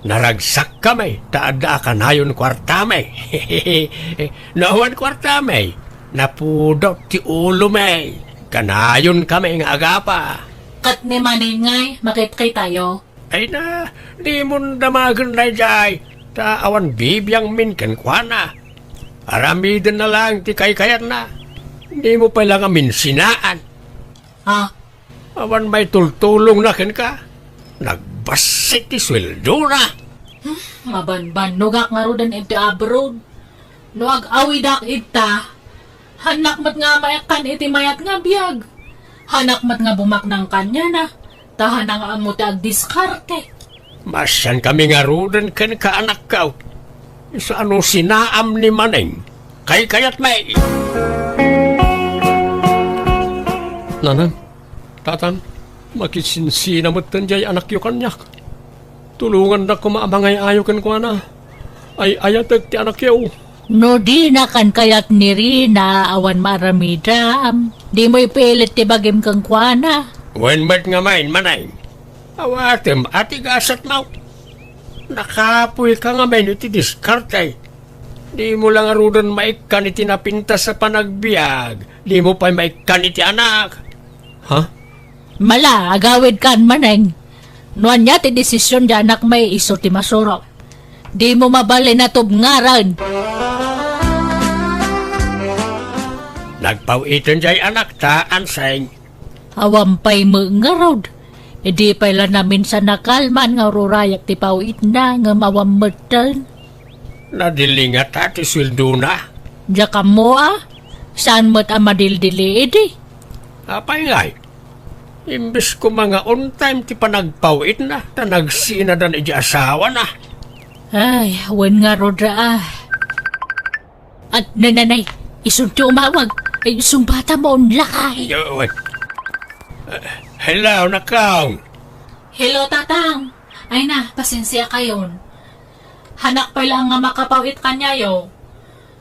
naragsak kami. Taada ka na yun kwartamay. Nawan kwartamay. Napudot ti ulo may. Kanayon kami nga agapa. Kat ni maningay, makit kay tayo. Ay na, di mo damagan na jay. Awan bibiyang min kenkwana. Aramidin na lang ti kay-kayat na. Di mo pa lang amin sinaan. Ha? Awan may tultulong na ken ka. Nagbasit ti sweldo na. Mabanban, nugak nga rodan iti abroad. Nuag awidak ita. Hanak mat nga mayakan iti mayat nga biyag. Hanak mat nga bumaknang kanya na. Tahan nga amo ti agdiskarte. Masan kami nga rodan ken ka anak ka. Sa ano sinaam ni Maneng. Kay-kayat may. Nanan, tatan, makisinsina mo't tanjay anak yu kanyak. Tulungan na kumaamangay ayo kan ko na. Ay ayatag ti anak yu. No di na kan kayat ni Rina awan maramidam. Di mo ipilit ti bagim kang kuana. Wen ba't nga main manay? Awatem ati gasat mau. Nakapoy ka nga main iti diskarte. Di mo lang arudan maikan iti napinta sa panagbiag. Di mo pa maikan iti anak. Ha? Mala, agawid kan maneng. Nuan niya ti desisyon di anak may iso ti masurok. Di mo mabali na tubngaran. Nagpawitan jay anak ta ansay. Awampay mo nga rod. Idi pala namin sa nakalman nga rurayak ti pawit na nga mawamatan. Nadilingat ati sweldo na. Diya ka mo Saan mo't amadildili idi? Apay ngay. Imbes ko mga on time ti panagpawit na. Ta nagsina dan iji asawa na. Ay, wan nga rodra At nananay, isunti umawag. Ay, sumbata mo unlakay. Wait. Hello, nakaw. Hello, tatang. Ay na, pasensya kayon. Hanak pa lang nga makapawit kanyayo.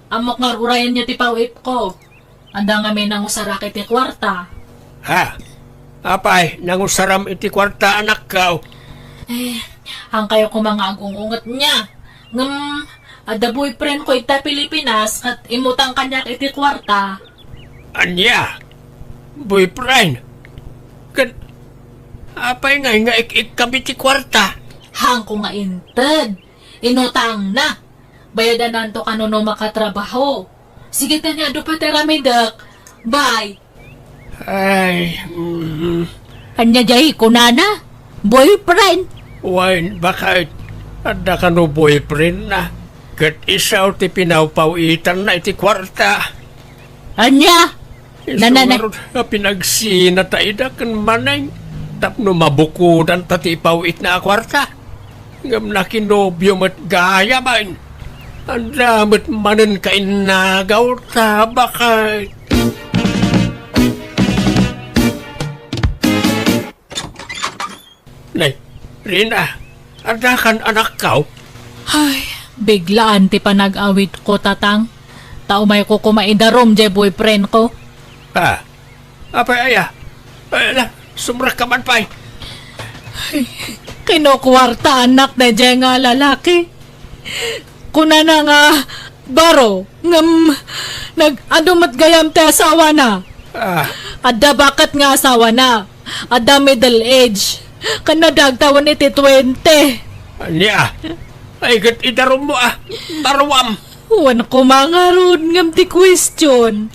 Amok nga rurayan niya ti pawit ko. Anda nga may nangusarak iti kwarta. Ha? Apay, nangusaram iti kwarta anak ka. Ang kayo ko mga agungungot niya. Ada boyfriend ko ita Pilipinas at imutang kanyak iti kwarta. Anya? Boyfriend? Apay nga ik kami ti kwarta. Hang ko nga inted. Inutang na. Bayadan nanto kanuno makatrabaho. Sige tanya do pa teramidak. Bye. Ay, Anya jay ko nana. Boyfriend. wine, bakit? Ada ka no boyfriend na. Kat isaw ti pinawpawitan na iti kwarta. Anya. Nananay. Pinagsina ta ida kan manay. Tapno mabukudan ta ti ipawit na kwarta. Ngam na kinobyo mat gaya man. Ang damat manan ka inagaw ta bakay. Nay, Rina, ada kan anak kau? Ay, biglaan ti panag-awit ko, tatang. Taumay ko kumaidarom, jay boyfriend ko. Ah, apa aya? Ala, sumrak ka man pa'y. Kinukwarta anak na jay nga lalaki. Kuna na nga, baro, ngam, nag-adumat gayam te asawa na. Ah, Ada bakit nga asawa na? Ada middle age. Kanadag tawan iti 20. niya. Ay, gat idarom mo Tarwam. Wan ko mga ron ngam ti question.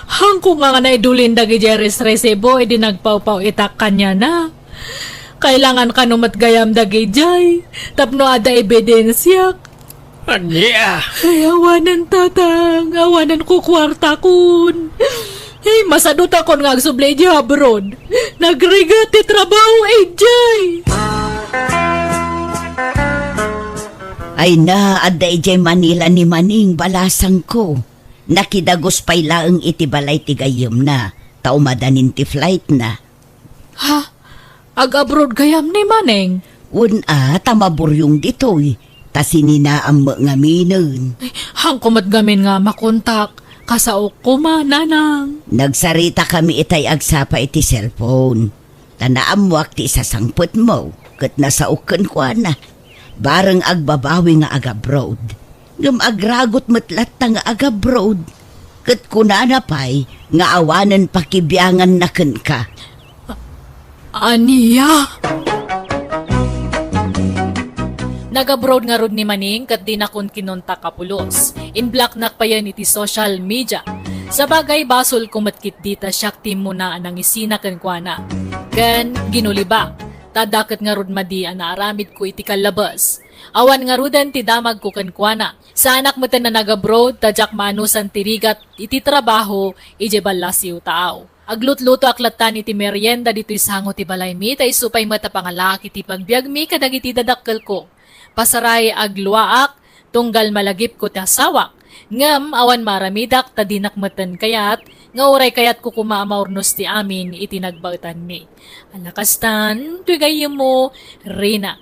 Hang ko nga na idulin dagi Jerry's resibo, edi nagpawpaw itak kanya na. Kailangan ka numat gayam dagi jay. Tapno ada ebidensya. Niya. Ay, awanan tatang. Awanan ko kwarta kun. Ay, masadot ako nga agsublay di abroad. Nagrigat ti trabaho jay. Ay na, adda ijay Manila ni Maning balasang ko. Nakidagos pa'y laang iti balay ti gayam na. Taumadanin ti flight na. Ha? Ag-abroad gayam ni Maneng? Tamaburyong ditoy. Tasininaam mo nga minon. Ay, hang kumat gamin nga makontak. Kasaok ko nanang. Nagsarita kami itay agsapa iti cellphone. Tanaamwak ti isasangput mo. Kat nasaukan ko na. Barang agbabawi nga agabroad. Ngam agragot matlat nga agabroad. Kat kunana pa'y nga awanan pakibiyangan na ka. Aniya? Nag-abroad nga rod ni Maning kat di nakon kinunta kapulos. In black nakpayan iti social media. Sa bagay basol kumatkit dita siyak tim mo na anang isina kan kuana. Kan ginuliba. Tadakat nga rod madi na aramid ko iti kalabas. Awan nga rudan ti damag ko kan kuana. Sa anak mo na nag-abroad, tadyak manusan tirigat iti trabaho, ije balasiw taaw. Aglutluto aklatan iti merienda dito isango ti balay mi, tay supay mata pangalaki ti pagbiag mi kadag iti dadakkel ko. Pasaray agluaak, tunggal malagip ko ti asawak. Ngam awan maramidak tadinak matan kayat, nga oray kayat ko kumaamaurnos ti amin iti nagbautan mi. Alakastan, tuigayem mo, Rina.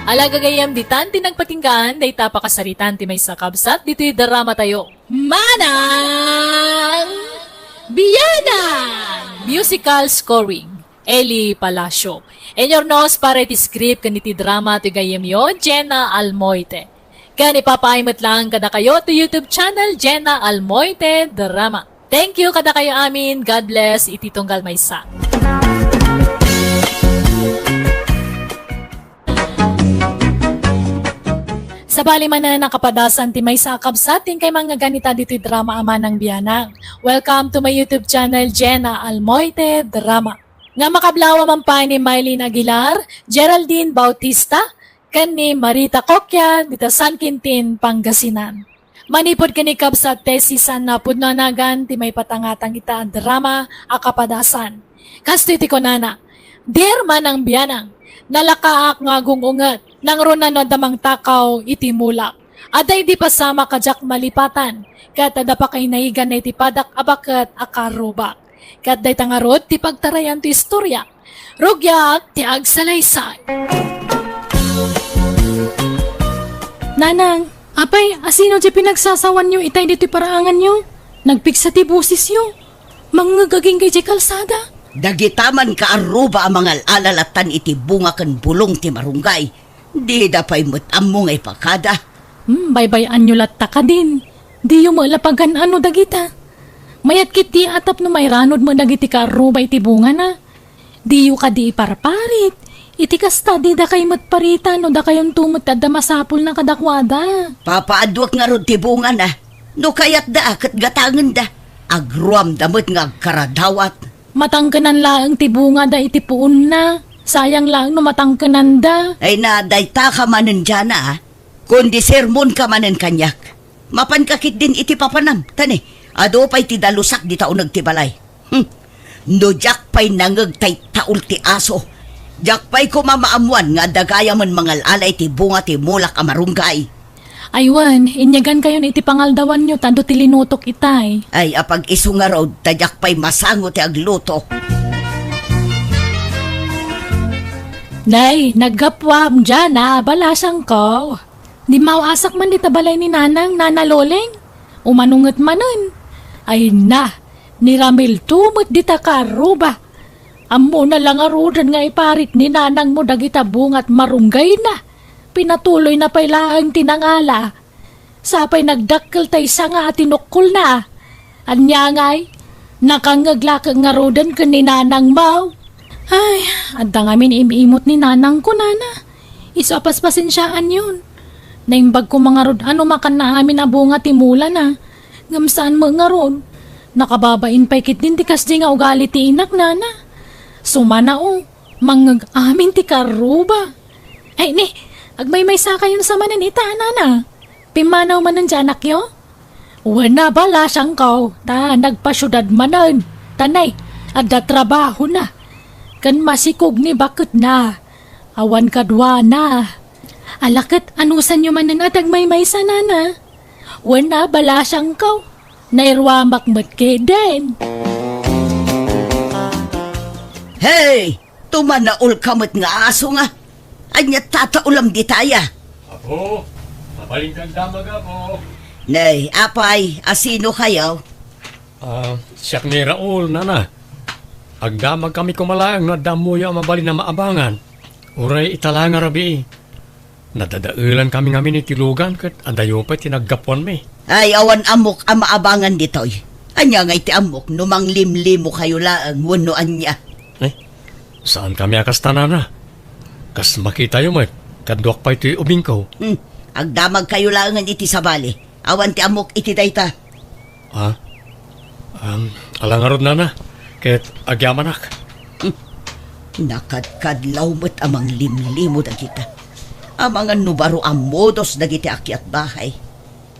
Alagagayam ditan ti nagpatinggaan, day tapakasaritan ti may sakabsat, dito'y darama tayo. Manang Biyanan! Musical scoring, Eli Palacio. Enyornos para iti script kaniti drama ti gayem yo, Jenna Almoite. Kan ipapaimat lang kada kayo to YouTube channel Jenna Almoite Drama. Thank you kada kayo amin. God bless. Iti tunggal maysa. Sa bali man na nakapadasan ti may sakab sa ating kay mga ganita dito'y drama ama ng biyanang. Welcome to my YouTube channel Jenna Almoite Drama. Nga makablawa man pa ni Mylene Aguilar, Geraldine Bautista, kan ni Marita Kokya, dito San Quintin, Pangasinan. Manipod kanikab sa tesisan na pudnanagan ti may patangatang ita ang drama akapadasan. Kasto iti ko nana, dear man ang biyanang, nalakaak nga gungungat, nang runa no damang takaw iti mulak. Aday di pasama kajak malipatan, kat ada pa kay naigan na iti padak abakat akarubak. Kat day tangarod ti pagtarayan ti istorya, rugyak ti agsalaysay. Nanang, apay, asino di pinagsasawan nyo itay dito'y paraangan nyo? Nagpigsa ti busis nyo? Manggagaging kay di kalsada? Dagitaman ka aruba ang mga alalatan iti bunga kan bulong ti marunggay. Di dapay mutam mo ngay pakada. Baybayan nyo latta ka din. Di yung malapagan ano dagita. Mayat kit di atap no may ranod mo dagiti ka aruba iti bunga na. Di yung ka di iparparit. Iti kasta di da kay matparita no da kayon tumot at da masapul na kadakwada. Papaadwak nga ron ti bunga na. No kayat da akat gatangan da. Agruam damot nga karadawat. Matangkanan lang ti bunga da iti puon na. Sayang lang no matangkanan da. Ay na dayta ka manen dyan na kundi sermon ka manen kanyak. Mapankakit din iti papanam. Tani, ado pa'y ti dalusak di tao nagtibalay. No jak pa'y nangag tay taul ti aso. Jakpay ko mamaamuan nga dagaya man mangal alay ti bunga ti mulak a marunggay. Aywan, inyagan kayo ni iti pangaldawan nyo, tando tilinutok itay. Ay apag isu nga raw, tajakpay masango ti agluto. Nay, naggapwam dyan balasang ko. Di mawasak man di tabalay ni nanang nanaloleng. Umanungot manon. Ay na, ni Ramil tumot di takaruba. Amo na lang arudan nga iparit ni nanang mo dagita bungat marunggay na. Pinatuloy na pailaang tinangala. Sapay nagdakkel tay sa nga tinukul na. Anya ngay, nakangaglakang nga rodan ka ni nanang mau. Ay, adda nga imiimot ni nanang ko nana. Isapas pasensyaan yun. Naimbag ko mga rod, ano makan na amin na bunga timula na. Ngamsaan mo nga rod. Nakababain pa'y kitin ti kasdi nga ugali ti inak nana. Sumana o, mangag amin ti karuba. Ay ni, agmay-may sa kayo sa mananita nana. Pimanaw man ang janak yo. Wana bala siyang kaw, ta nagpasyudad manan. Tanay, adda trabaho na. Kan masikog ni bakit na. Awan kadwa na. Alakit anusan nyo man at agmay-may sa nana. Wana bala siyang kaw. Nairwamak matkeden. Hey! Tumanaol kamot nga aso nga. Anya tataulam di taya. Apo, mabalingkan damag ako. Nay, apay, asino kayo? Siyak ni Raul, nana. Agdamag kami kumalayang na damuya mabali na maabangan. Uray itala nga rabi. Nadadailan kami nga minitilugan kat adayo pa tinaggapuan mi. Ay, awan amok ang maabangan ditoy. Anya nga iti amok, numang limlimo kayo laang, wano anya. Saan kami akas tanana? Kas makita yung mat, kadwak pa ito'y ubing ko. Agdamag kayo laangan iti sabali. Awan ti amok iti dayta. Alangarod nana, ket agyamanak. Nakadkadlaw mo't amang limlimo dagita. Amang nubaro ang modos dagiti akyat bahay.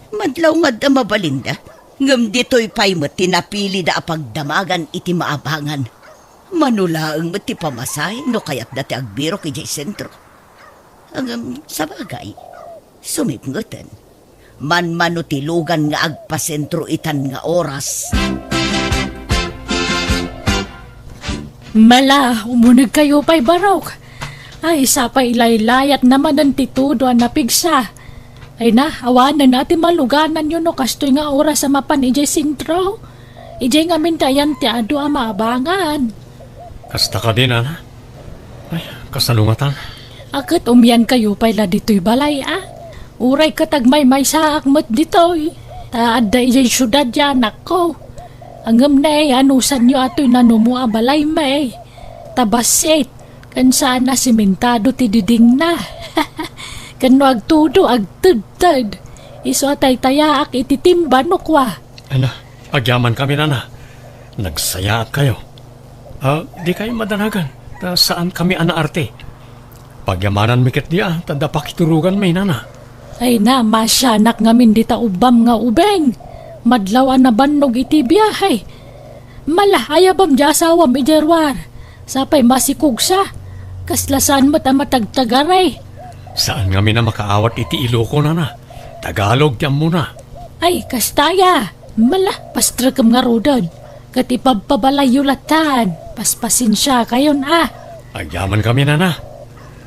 Madlaw nga da mabalinda. Ngam dito'y pay mo't tinapili da apagdamagan iti maabangan. Manulaang mo't ti pamasay no kayat dati agbiro ki jay sentro. Ang sa bagay, sumipngutan. Man-manutilugan nga agpasentro itan nga oras. Mala, umunag kayo pa'y barok. Ay, sapay ilaylayat naman ang titudo ang napigsa. Ay na, awanan natin maluganan yun no kastoy nga oras sa mapan ijay sintro. Ijay nga mintayan ti ado ang maabangan. Kasta ka din, ana. Ay, kasalungatan. Akit umyan kayo pa'y la dito'y balay Uray katagmay may saak mo't dito'y. Taad da ijay syudad yan ako. Angam na anusan nyo ato'y nanumu a balay may. Tabasit, kan sana simentado ti diding na. Kan no agtudo agtudtad. Iso atay tayaak ititimba no kwa. Ana, agyaman kami, nana. Nagsayaat kayo. Di kayo madanagan. Saan kami anaarte? Pagyamanan mikit diya, tanda pakiturugan may, nana. Ay na, masyanak ngamin dita ubam nga ubeng. Madlaw na bannog iti biyahe. Mala, ayabam di asawam ijerwar. Sapay masikog sa. Kaslasan mo't ang matagtagaray. Saan kami na makaawat iti Iloko, nana? Tagalog diyan muna. Ay, kastaya. Mala, pastragam nga rodod. Katipagpabalay yulatan. Paspasin siya kayon Agyaman kami, nana.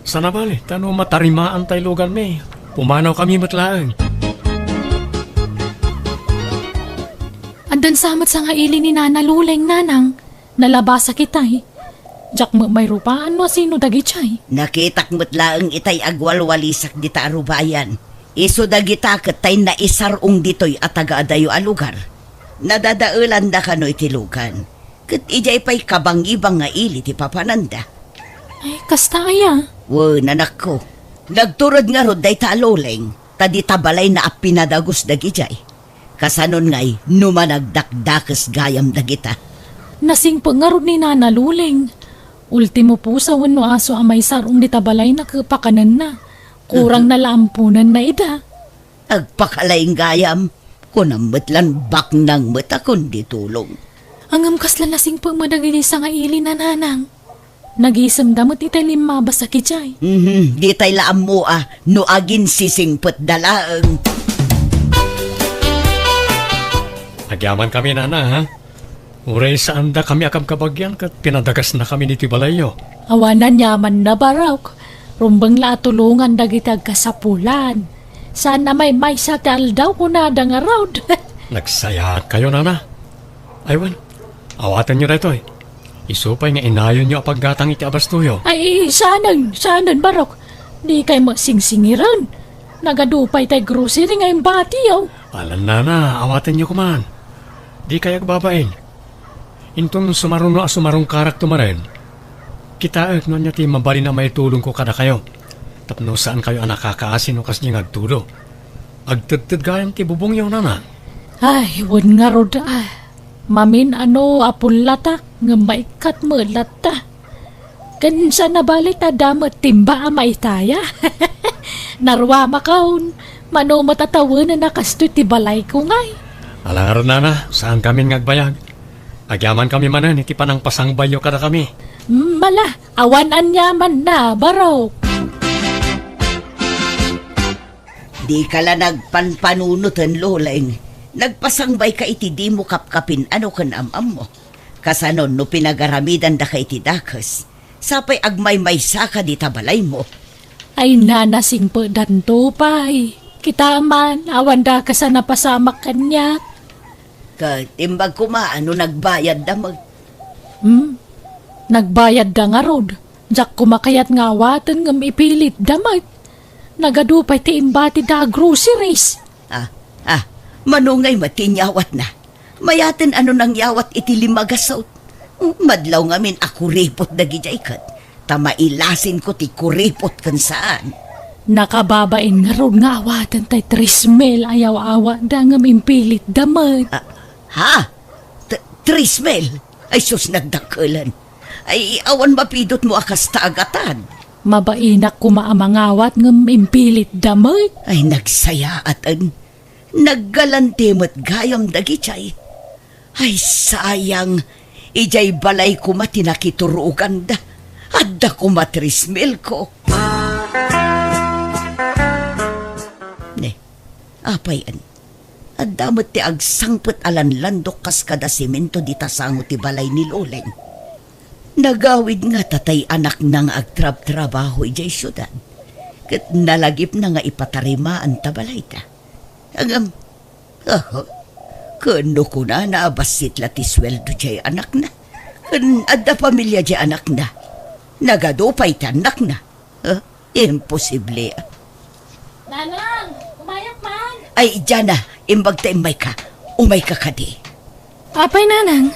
Sana bali, tano matarimaan tayo lugan may. Pumanaw kami matlaang. Andan samot sa nga ili ni Nana Luleng, nanang. Nalabasa kitay. Jak mo may rupaan no sino dagi chay. Nakitak mo't laang itay agwalwalisak di ta arubayan. Iso dagita katay na isarong ditoy at taga-adayo a lugar. Nadadaulan da kano itilugan. Kat ijay pa'y kabang-ibang nga ili ti papananda. Ay, kastaya. Wo, nanak ko. Nagturod nga rod day taloleng. Tadi tabalay na apinadagos dagijay. Kasanon ngay, numanagdakdakes gayam dagita. Nasing pangarod ni Nana Luleng. Ultimo po sa wano aso amay sarong di tabalay na kapakanan na. Kurang na lampunan na ida. Agpakalaing gayam. Kunamutlan bak nang mata kundi tulong. Ang amkas lanasing pang madagili sa nga ili na nanang. Nagisang damot itay lima basa kijay. Di tay laam mo no agin sisingpet dalaeng. Agyaman kami, nana, ha? Uray saan da kami akam kabagyan kat pinadagas na kami ni Tibalayo. Awanan yaman na barawk. Rumbang la tulungan dagitag kasapulan. Sana may sa tal daw kunada nga road. Nagsaya kayo, nana. Aywan, awatan nyo rito eh. Isupay nga inayon nyo paggatang iti abastuyo. Ay, sanan barok. Di kay masingsingiran. Nagadupay tay grocery ngayong batiyaw. Alam, nana, awatan nyo kuman. Di kaya babain. Intong sumaruno a sumarong karak tumaren. Kita no niya ti mabali na may tulong ko kada kayo. Tapno saan kayo ang nakakaasin o kas niya agtulo. Agtagtag gayang ti bubong yaw, nana. Ay, wun nga rod Mamin apulata nga maikat mo lata. Kansa na balit damat timba maitaya. Narwa makaon, mano matatawa na nakasto ti balay ko ngay. Alaro, nana, saan kami ngagbayag? Agyaman kami manan, iti panang pasangbayo kada kami. Mala, awanan yaman na, baraw. Di ka la nagpanpanunutan, loleng. Nagpasangbay ka iti di mo kapkapin ano kan amam mo. Kasanon no pinagaramidan da ka iti dakas. Sapay agmay-may saka di tabalay mo. Ay nanasing po danto pay. Kita man, awan da ka sa napasamak kanya. Katimbag ko ano nagbayad da mag... Nagbayad da nga rod. Jak kumakayat nga watan ngam ipilit damag. Nagadupay ti imbati da groceries. Manungay matinyawat na. Mayaten ano nang yawat iti limagasot. Madlaw ngamin ako ripot na gijaykat. Tamailasin ko ti kuripot kan saan. Nakababain nga rod nga awatan tay trismel ayaw-awa da ngam impilit damag. Trismel? Ay sus nagdakalan. Ay awan mapidot mo akas taagatan. Mabainak kumaamangawat ngam impilit damag. Ay nagsayaatan. Naggalantimot gayam dagichay. Ay sayang, ijay balay ko matinakiturugan da. Adda ko matrismil ko. Ne, apayan. Adda mo ti agsangput alan landok kas kada simento di tasango ti balay ni Loleng. Nagawid nga tatay anak nang agtrab-trabaho ijay syudad. Kat nalagip na nga ipatarimaan tabalay ta. Agam, kano ko na naabasit lati sweldo jay anak na. Adda pamilya jay anak na. Nagadupay ti anak na. Imposible. Nanang, umayak man. Ay, dyan na. Imbag ta imay ka. Umay ka kadi. Apay nanang.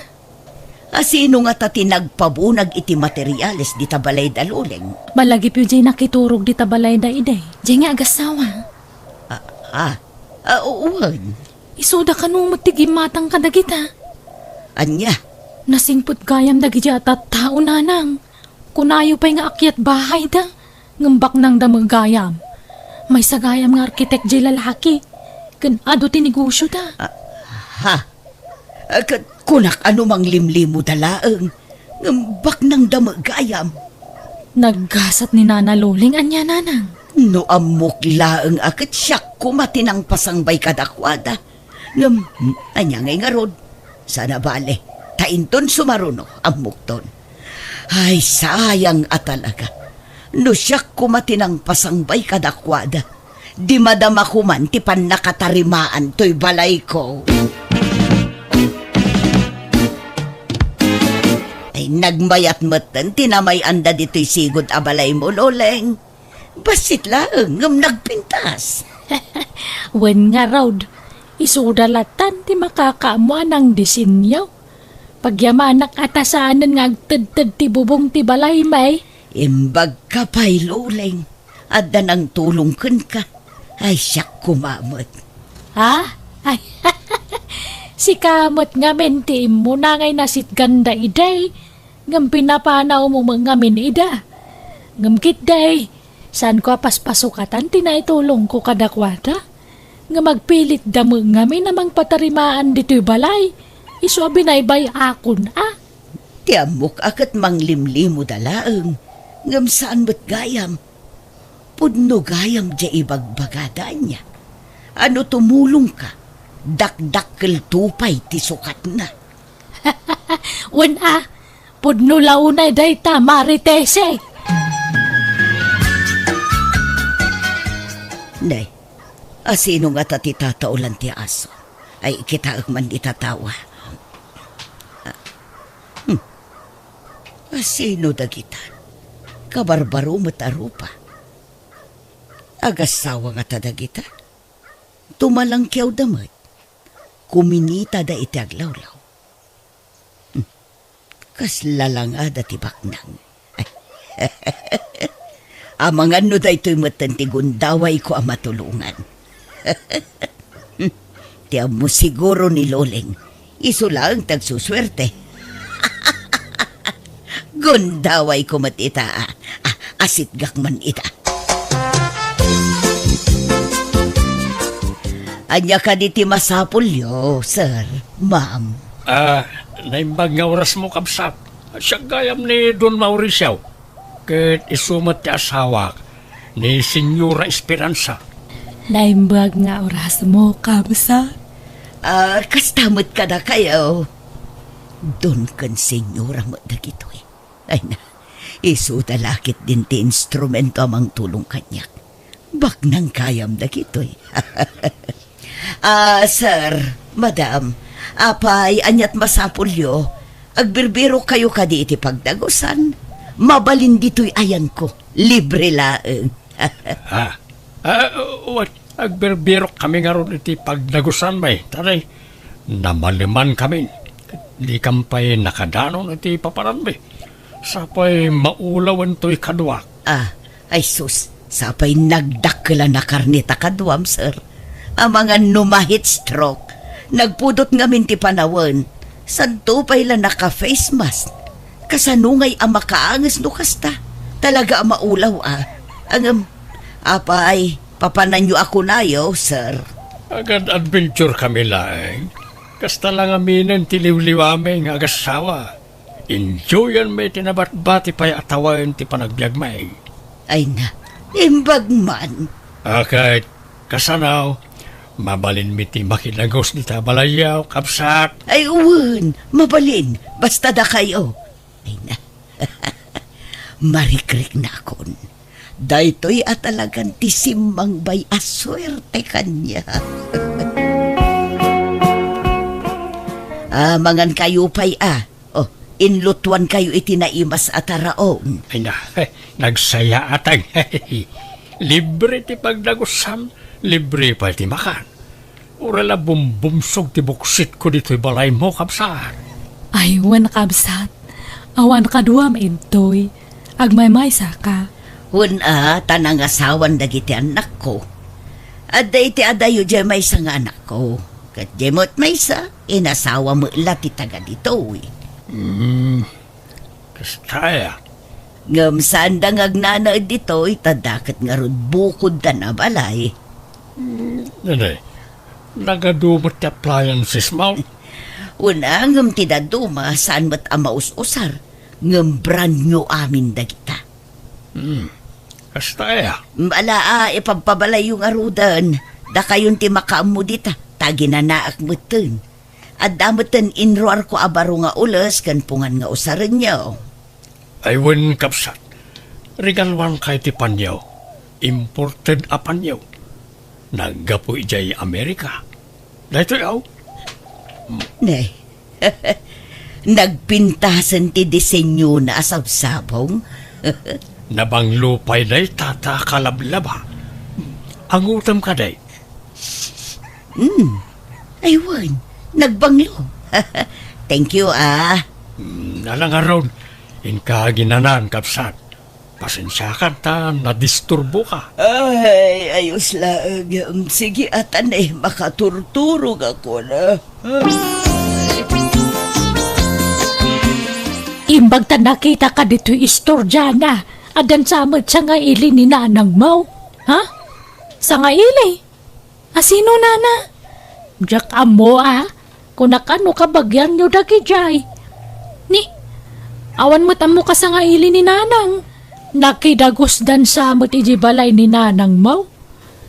Sino nga tati nagpabunag iti materyales di tabalay daluleng? Malagip yung jay nakiturog di tabalay da iday. Jay nga agasawa. Uwan. Isuda ka nung matigimatang kadagita. Anya? Nasingput gayam dagiti at tao nanang. Kunayo pa'y nga akyat bahay da. Ngambak nang damag gayam. May sagayam nga arkitek jay lalaki. Ado tinigusyo da. Kunak ano mang limlimo dalaeng. Ngambak nang damag gayam. Naggasat ni Nana Loling anya nanang. No amok laeng akat siyak kumatinang pasangbay kadakwada. Anya ngay nga rod. Sana bale, tainton sumaruno amok ton. Ay sayang atalaga. No siyak kumatinang pasangbay kadakwada. Di madama kuman ti pan nakatarimaan to'y balay ko. Ay nagmayat matan tinamay anda dito'y sigod abalay mo, Loleng. Basit lang, ngam nagpintas. Wen nga raud, isudalatan ti makakaamuan ng disinyaw. Pagyamanak atasanan nga agtad-tad ti bubong ti balay may. Imbag ka pa'y Loleng. Adda nang tulong kun ka. Ay siyak kumamot. Ha? Ay, si kamot nga menti mo na ngay nasit ganda iday. Ngam pinapanaw mo mga ida. Ngam kit day. Saan ko paspasukatan tinaitulong ko kadakwada? Nga magpilit damo nga may namang patarimaan dito'y balay. Iso binaybay akon Tiamok akat manglimlimo dalaeng. Ngam saan ba't gayam? Pudno gayam di ibagbagada niya. Ano tumulong ka? Dakdakkel tupay ti sukat na. Wen pudno launay day ta maritese. Nay, asino nga tati tataulan ti aso? Ay kita man itatawa. Asino dagita? Kabarbaro matarupa. Agasawa nga tadagita? Tumalang kiyaw damat. Kuminita da iti aglawlaw. Kaslalang ada ti baknang. Amangan no da ito'y matantiguндaway ko ang matulungan. Tiyam mo siguro ni Loleng. Iso lang tagsuswerte. Gundaway ko matita. Asitgak man ita. Anya ka di ti masapulyo, sir, ma'am. Naimbag nga oras mo, Kabsat. Siya gayam ni Don Mauricio. Ket isumat ti asawa ni Senyora Esperanza. Naimbag nga oras mo, Kabsat. Kastamot ka na kayo. Doon kan senyora mo dagitoy. Ay na, iso dalakit din ti instrumento amang tulong kanyak. Bak nang kayam dagitoy. Sir, madam, apay anyat masapulyo, agbirbiro kayo kadi iti pagdagosan. Mabalin dito'y ayan ko, libre laeng. What? Agberbero kami nga ron iti pagdagusan may. Taray, namaliman kami. Di kampay nakadanon iti paparan may. Sapay maulawan to'y kadwak. Ay sus, sapay nagdakla na karnita kadwam, sir. Ang mga numahit stroke, nagpudot ngamin ti panawan. Santo pa'y la naka-face mask. Kasanungay ang makaangas no kasta. Talaga ang maulaw apay, papananyo ako nayo, sir. Agad adventure kami laeng. Kasta lang aminan tiliw-liwame nga agasawa. Enjoyan may tinabat-bati pa'y atawain ti panagbiag may. Ay na, imbag man. Kahit kasanaw, mabalin mi ti makinagos ni tabalayaw, Kabsat. Ay uwan, mabalin, basta da kayo. Ay na, marikrik na akon. Daytoy at talagang tisimang bay aswerte kanya. Mangan kayo pa'y inlutuan kayo itinaimas at araon. Ay na, nagsaya atag. Libre ti pagdagusan, libre pa ti makan. Urala bumbumsog ti buksit ko dito'y balay mo, Kabsat. Ay, wan Kabsat. Awan kaduam intoy. Agmay-may saka. Tanang asawan dagiti anak ko. Adda iti adayo dya may sa nga anak ko. Kat jemot may sa, inasawa mo lati taga dito Kastaya. Ngam saan da ngagnana dito, itadakat nga ron bukod da na balay. Nanay, nagadumot ti appliances mo. Ngam tidaduma saan mat amaus-usar. Ngam brand new amin dagita. Kastaya. Ipagpabalay yung arudan. Da kayon ti makaam mo dita. Taginanaak mo ten. At damutan inroar ko abaro nga ulas kan pungan nga usaran niyo. Ay wen, Kabsat. Regalwan kay ti panyaw. Imported a panyaw. Naggapo ijay Amerika. Dahito yaw. Nay, nagpintasan ti disenyo na asabsabong. Nabanglupay day tata kalablaba. Ang utam ka day. Aywan, nagbanglo. Thank you, Nalang aron, inkaginanan, Kabsat. Pasensya ka ta, nadisturbo ka. Ay, ayos lang. Sige, atan makaturturog ako na. Imbag ta nakita ka dito'y istoryana. Adan samad sa nga ili ni nanang mo. Ha? Sa nga ili? Asino nana? Diyak amo kung nakano ka bagyan nyo dagi jay. Awan mo't amo ka sa nga ili ni nanang. Nakidagusdan sa mo't iji balay ni nanang mo.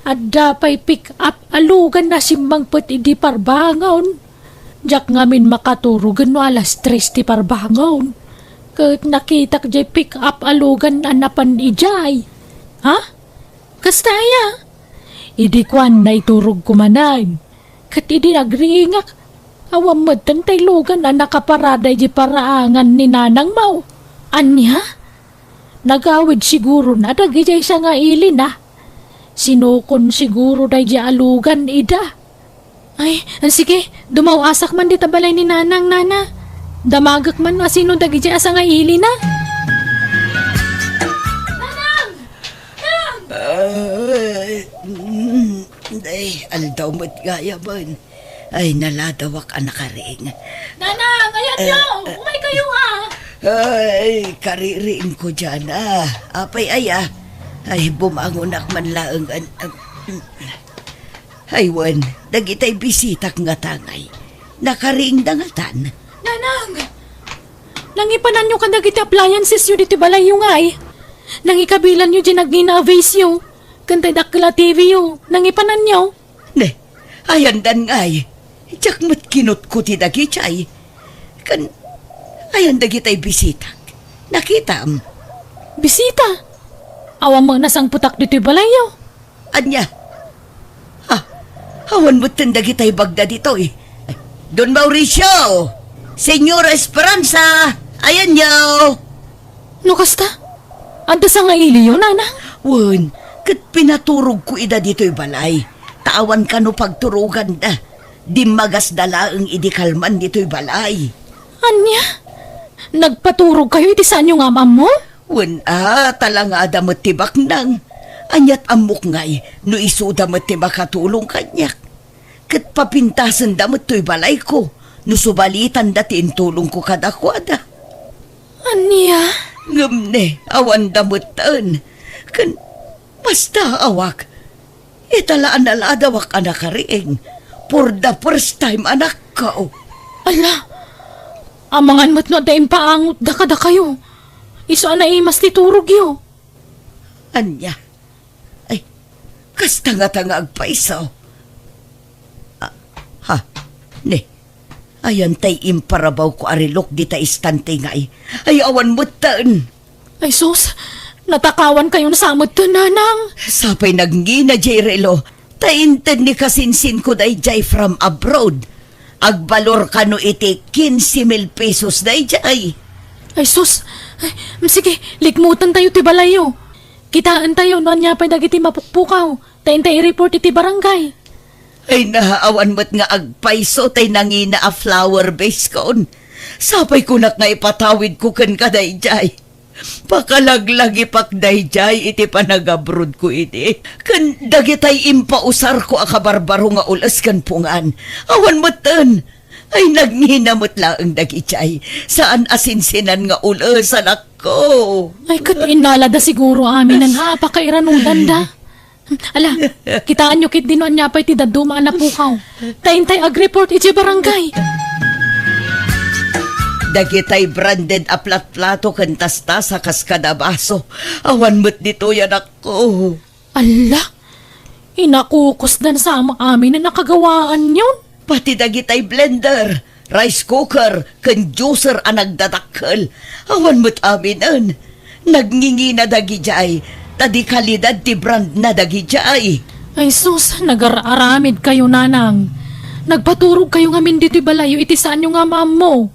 At dapay pick up alugan na simbang put idi parbangon. Jak ngamin makaturugan no alas 3 ti parbangon. Kat nakitak jay pick up alugan anapan ijay. Ha? Kastaya? Idi kwan na iturog kumanay. Kat idi nagringak. Awam matan tay lugan na nakaparaday di paraangan ni nanang mau. Anya? Nagawid siguro na dagijay sa nga ili na. Sinukon siguro day di alugan ida. Ay, sige, dumawasak man di tabalay ni nanang nana. Damagak man na sino dagijay sa nga ili na. Ay, aldaw mo't gaya man. Ay, naladawak anak karing. Nanang, ayan nyo! Umay kayo Ay, kaririin ko dyan Apay aya. Ay, bumangonak man laang ay, wan, dagitay bisitak nga tangay. Nakariing dangatan. Nanang! Nangipanan nyo kadagiti appliances yun dito balay yung ay. Nangikabilan nyo dyan nagina-avace yun. Kantay dakla TV yun. Nangipanan nyo. Ne, ayan dan ngay. Tiyak mo't kinot ko ti dagitay. Ayan dagitay bisitak. Nakita am. Bisita! Awang mga nasang putak dito balay yun. Anya? Awan mo't tindagitay bagda dito eh. Don Mauricio! Senyora Esperanza! Ayan nyo! No kasta? Anda sa nga ili yun, nanang? Wan, kat pinaturog ko ida dito'y balay. Taawan ka no pagturugan da. Di magas dalaang idikalman dito'y balay. Anya? Nagpaturog kayo iti saan yung amam mo? Wan talanga damot tibak nang. Anyat amok ngay, no isuda mo tibak katulong kanyak. Kat papintasan damot to'y balay ko. No subalitan datin tulong ko kadakwada. Anya? Ngamne, awan damutan. Kan, basta awak. Italaan naladawak anak kariing. For the first time anak ka. Ala, amangan mo't no daing paangot da kada kayo. Iso na imas titurog yo. Anya, ay, kastanga-tanga agpaisaw. Ne, ayan tay imparabaw ko arilok di ta istante ngay. Ay awan mutan. Ay sus, natakawan kayo na samot to, nanang. Sapay nagngina, jay relo. Taintan ni kasinsin ko day jay from abroad. Agbalor ka no iti 15,000 pesos day jay. Ay sus, ay, sige, likmutan tayo ti balayo. Kitaan tayo noon niya pa dagiti mapukpukaw. Tayin tayo report iti barangay. Ay nahaawan mo't nga agpaiso tay nangina a flower base kon. Sapay ko nak nga ipatawid ko kan kaday jay. Pakalaglag ipakday jay iti panagabrod ko iti. Kan dagitay impausar ko akabarbaro nga ulas kan pungan. Awan mo't ay nagninamot laang dagitay. Saan asinsinan nga ulas anak ko. Ay kat inalada siguro amin ang hapakairanudan da. Ala, kitaan nyo kit dinuan niya pa'y ti daduma na pukaw. Tayin-tay ag-report iti barangay. Dagitay branded a plat-plato kan tasta sa kaskadabaso. Awan mo't dito yan ako. Ala, inakukos dan sa amin na nakagawaan yun. Pati dagitay blender, rice cooker, kan juicer ang nagdadakkel. Awan mo't aminan. Nagngingi na dagijay. Tadi kalidad ti brand na dagijay. Ay sus, nag-aramid kayo, nanang. Nagpaturog kayo ngamin dito balayo, iti saan yung nga maam mo.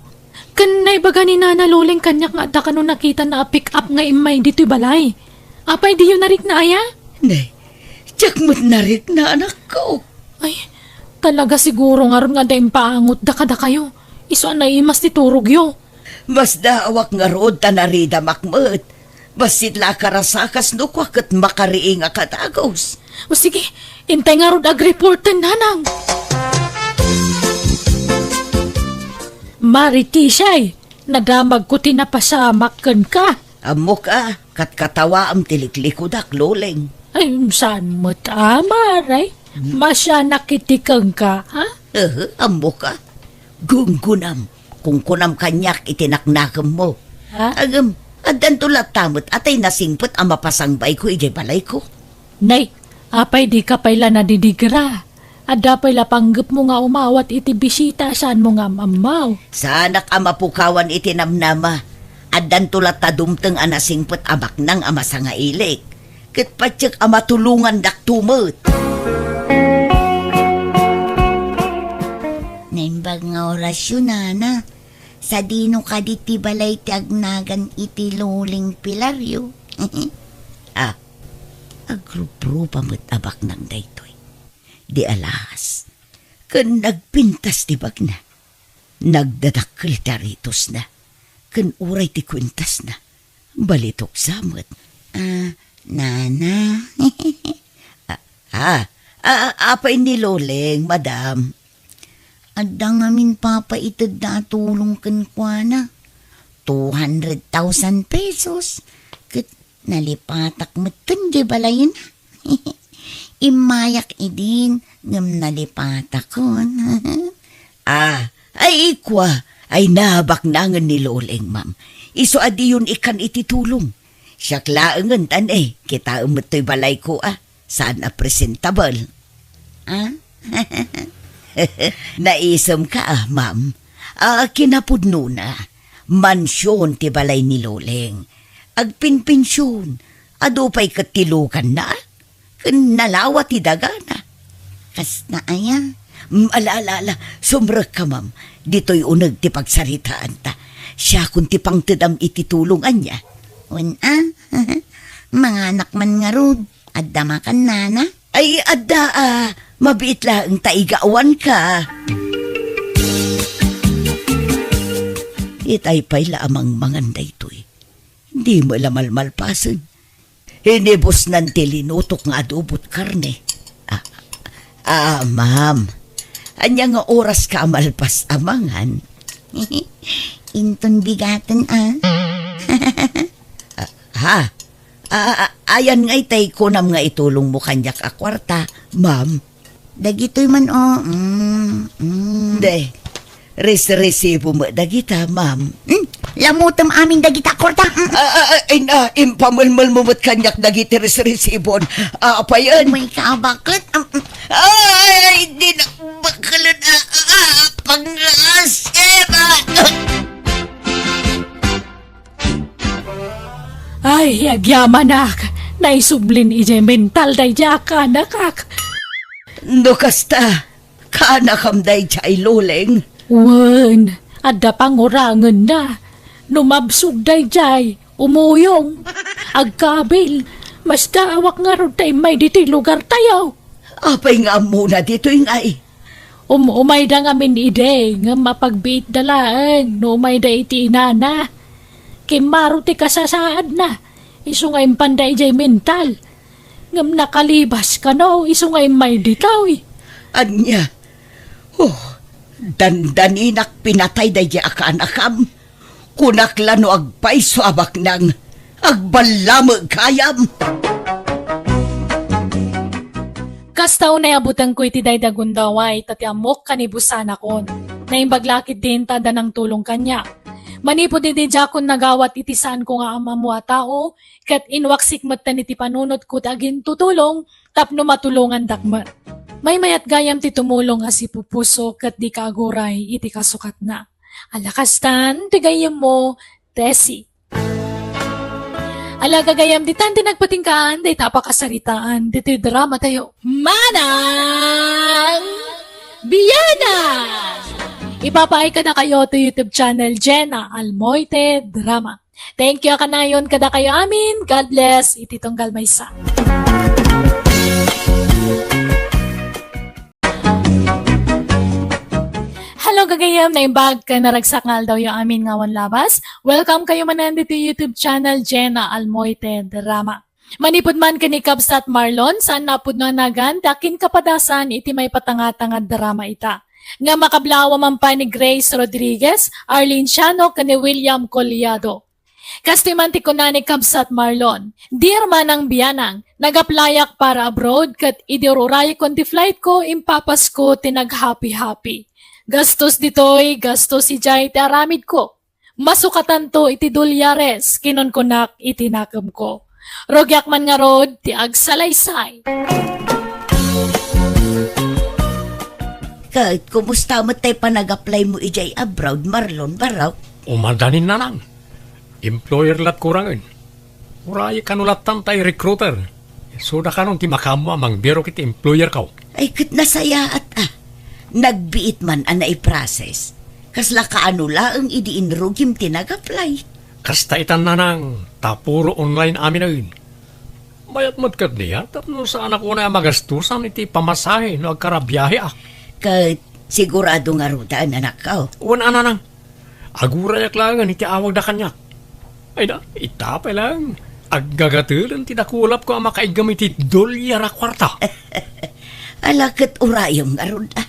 Kanay baga ni Nana Luling kanyak nga da kano nakita na pick up nga imay dito balay. Apay di yun narik na aya? Nay, tiyak mo't narik na anak ko. Ay, talaga siguro nga ron nga da paangot da kada kayo. Iso na imas ti turog yo. Mas daawak nga rood ta narida makmet. Basit la karasakas no kwa kat makariing akatagos. O sige, intay nga ron ag-reportan, nanang. Maritisay, nadamag ko tinapasamakan ka. Amo ka, kat katawa am tiliklikod Loleng. Ay, saan mo tama, ray? Masya nakitikang ka, ha? Amo ka. Gunggunam, kung kunam kanyak itinaknakam mo. Ha? Agam, adan tulad tamot atay nasingpot ang mapasangbay ko ijay balay ko. Nay, apay di ka pala nadidigra. Ada pala panggap mo nga umawat iti bisita saan mo nga mamaw. Sanak ang mapukawan itinamnama. Adan tulad tadumteng anasingpot abak nang ama sa nga ilik. Ket patsik ang matulungan dak tumot. Naimbag nga orasyon na. Sa dino ka diti balay ti agnagan iti luling pilaryo. Agrupro pamut abak nang daytoy. Di alas, kan nagpintas ti bagna. Nagdadakkel ti aritos na. Kan uray ti kwintas na. Balitok samot. Nana. Apay ni Loleng, madam. Adang amin papa itad na tulong kan kwa na. 200,000 pesos. Kat nalipatak mo kan di balayin. Imayak idin ngam nalipatak ko. Ay ikwa. Ay nabak nangan ni Loleng, ma'am. Iso adi yun ikan ititulong. Siya klaangan tan kita umato'y balay ko Saan na presentable? Naisam ka ma'am. Kinapudno na. Mansyon ti balay ni Loleng. Agpinpinsyon. Ado pa'y katilukan na. Nalawa ti dagana. Kas na aya. Alala, sumrek ka ma'am. Dito'y unag ti pagsaritaan ta. Siya kung ti pangtidam ititulungan niya. Mga anak man nga rod. Adda makan nana. Ay, adda mabiit lang taigawan ka. Itay pa'y laamang manganday to'y. Hindi mo lamalmalpasan. Hinibos ng tilinutok nga adobot karne. Ma'am. Anya nga oras ka malpas amangan. Inton bigatan ayan nga itay kunam nga itulong mo kanyak akwarta, ma'am. Dagitoy man De, resibo mo dagita, ma'am. Lamutam amin dagita akwarta. Impamalmal mo mo't kanyak dagiti resibon. Apayan. May kabakit. Ay, di na bakalan. Pangasera. Ay, agyaman nak. Naisublin ije mental day jaka nakak. Kasta, kanakam day jay Loleng. Wen, ada pangurangan na. Numabsog day jay, umuyong. Agkabil, mas kaawak nga ron tayo may diti lugar tayo. Apay nga muna dito yung ay. Umay da nga min ide, nga mapagbiit dalaan, no umay da iti inana. Kimaro ti kasasaad na, iso nga impanday jay mental. Ngam nakalibas ka no, iso nga may ditaw Anya, dandaninak pinatay day jay akanakam. Kunaklano agpay so abak nang agbalamag kayam. Kastaw na abutan ko iti day dagundaway, tati amok kanibusan akon. Naimbaglakit din tada ng tulong kanya. Manipod iti jakon nagawat iti saan ko nga amamua tao, kat inwaksik matan iti panunot ko tagin tutulong, tapno matulungan dakmat. May mayat gayam ti tumulong as ipupuso, kat di kaguray iti kasukat na. Alakastan, tigayam mo, Tessie. Alagagayam di tan nagpatingkaan, di tapakasaritaan, di drama tayo. Manang Biyana! Ipapaay ka na kayo to YouTube channel Jenna Almoite Drama. Thank you kanayon kada kayo amin. God bless. Ititong galmaysa. Hello gagayam na imbag ka naragsak nga daw yung amin ngawan labas. Welcome kayo manan dito YouTube channel Jenna Almoite Drama. Manipod man ka ni Kabsat Marlon, saan napod na nagan, dakin kapadasan iti may patangatangad drama ita. Nga makablawa man pa ni Grace Rodriguez, Arlene Siano, kani William Collado. Kastimanti ko na ni Kabsat Marlon, dear manang biyanang, nagaplayak para abroad, kat idiruray kon ti flight ko, impapas ko tinag happy-happy. Gastos ditoy, gastos si Jay ti aramid ko. Masukatan to iti dolyares, kinon kunak itinakam ko. Rogyak man nga rod, ti agsalaysay. Kahit kumusta mo tayo pa nag-apply mo ijay abroad, Marlon, baraw? Umandanin na lang. Employer lat kurangin. Uray kanulatan tayo recruiter. Suda ka nung ti makamu amang biro kiti employer ka. Ay, kit nasaya at nagbiit man ang naiprocess. Kasla kaano laang idiinrugim tinag-apply. Kasta itan na nang tapuro online amin na yun. Mayat matkat niya, tapno sa anak ko na magastusan iti pamasahe no agkarabiyahe Kahit sigurado nga ruta ang anak ka. Wan ana nang. Agurayak lang iti awag na kanya. Ay na, itapay lang. Aggagatulan tinakulap ko ang makaigamit iti dolyar a kwarta. Alakit urayong nga ruta.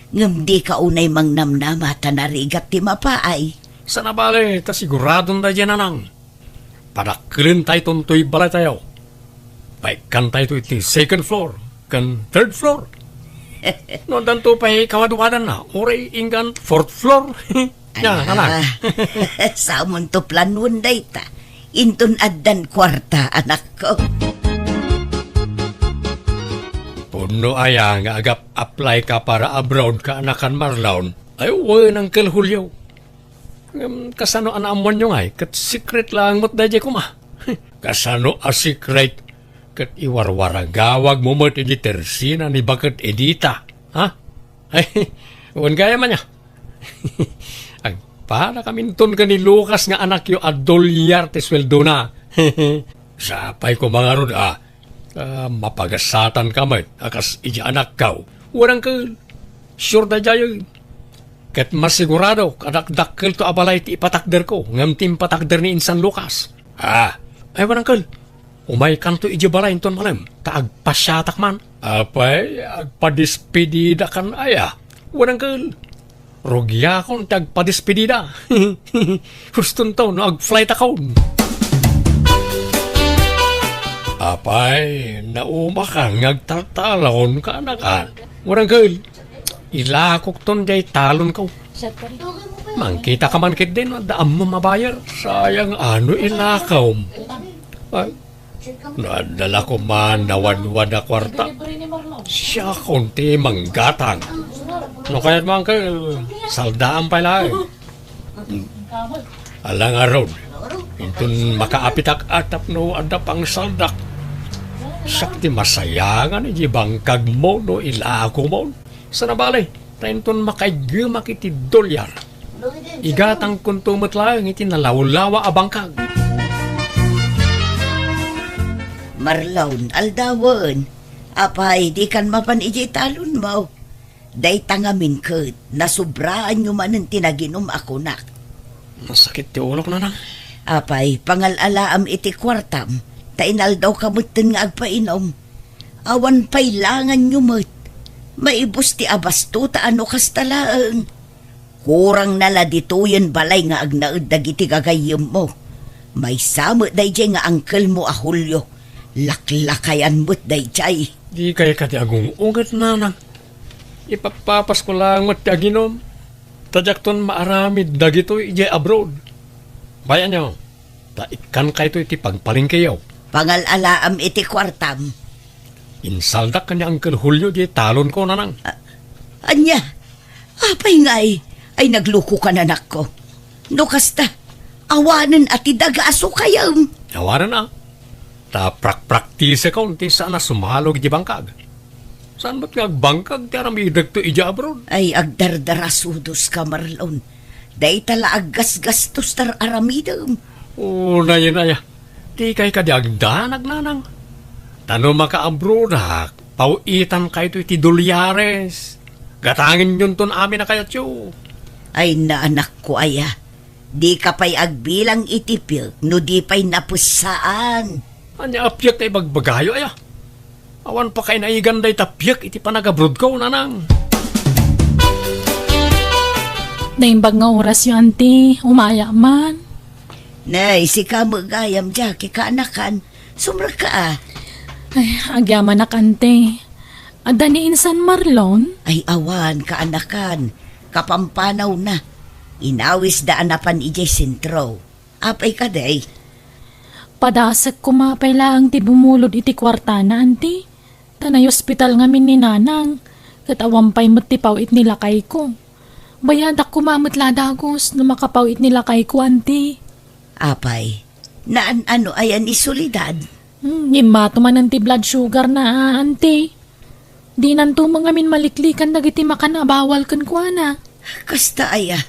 Ngam di ka unay mang namnamata na rigat ti mapaay. Sa nabali, ta siguradong na dyan anang. Padakilin tayo tuntoy balay tayo. Paikan tayo iti second floor, kan third floor. No, danto pa'y kawaduwadan na. Oray ingan fourth floor. Yan, anak. Samon to planun day ta. Intun addan kwarta, anak ko. Puno aya nga agap apply ka para abroad ka anakan Marlon. Ay, uwi ng Julio. Kasano anamon nyo ngay, kat secret lang mo't dadya ko ma. Kasano a secret, kat iwarwara gawag mo mo't edi tersina ni bakat edita. Ha? Ay, uwan gaya man niya. Ang para kaminton ka ni Lucas nga anak yo adolyar te sweldo na. Sapay ko mga rod mapagasatan ka man, akas ija anak kaw. Warang ka, sure na jayo. Kat masigurado, kadakdakkel to abalay ti ipatakder ko, ngam tim patakder ni Insan Lucas. Ay warang kal, umay kanto ija balay ton malam, taagpasyatak man. Apay, agpadispedida kan aya. Warang kal, rogya kon tagpadispedida. Huston to, no ag-flight account. Apay, nauma ka, ngagtaltalon ka anakan. Warang kal, ilakok ton jay talon ko. Mangkita ka man kit din, daam mo mabayar. Sayang ano ilakaw. Ay, nadala ko man nawan-wan na kwarta. Siya konti manggatang. No kaya't mga ka, saldaan pala eh. Alang araw, intun makaapitak atap no adap ang saldak. Sakti masayangan, ibangkag mo no ilako mo. Sa nabalay, tayo makaigama kiti dolyar. Igatang kuntumot lang iti nalawlawa abangkag. Marlon, aldawan. Apay, di kan mapan iji talon mo. Day tangamin kat, nasubraan nyo man ang tinaginom ako nak. Masakit ti ulok na nang. Apay, pangalalaam iti kwartam, tainal daw kamutin nga agpainom. Awan pa'y langan nyo mat. Maibos ti abasto ta ano kastalaang. Kurang nala dituyan balay nga agnaud dagiti gagayem mo. May samot dayjay nga angkel mo a Julio. Laklakayan mo't dayjay. Di kaya ka ti agong ugat na nang. Ipapapas ko lang mat ti aginom. Tadyak ton maaramid dagito ijay abroad. Bayan nyo, taikan kayo iti pagpalingkayaw. Pangalalaam iti kwartam. Insaldak kanya Uncle Julio di talon ko na nang. Anya, apay nga ay nagluko ka na anak ko. No kasta, awanan at idagaaso kayam. Awaran na. Ta praktise ka unti sana sumalog di bangkag. Saan ba't nga bangkag ti aramidag to ija abroad? Ay agdardarasudos ka Marlon. Day tala aggas-gastos tar aramidam. Oo na yun na ya. Di kay ka di agdanag na nang. Tano maka-abroad ha, pauitan kayo iti dolyares. Gatangin yun ton amin na kayat yo. Ay na anak ko aya, di ka pa'y agbilang itipil, no di pa'y napusaan. Anya apyak tayo bagbagayo aya. Awan pa kayo naiganday tapyak iti panag-abroad ko na nang. Naimbag nga oras yung auntie, umaya man. Nay, si ka magayam jaki ka anakan, sumra ka Ay, agyaman na kante. Ada ni Insan Marlon? Ay awan ka anakan, kapampanaw na. Inawis daan na pan ijay sentro. Apay ka day. Padasag kumapay lang ti bumulod iti kwarta na, auntie. Tanay ospital ngamin ni nanang. Katawampay mo't ti pawit nila kay ko. Bayadak kumamot ladagos na makapawit nila kay ko, auntie. Apay, naan ano ayan ni Soledad? Imato man ang ti blood sugar na, auntie. Di nanto mga min maliklikan dagiti makanabawal kan kuana. Kasta aya.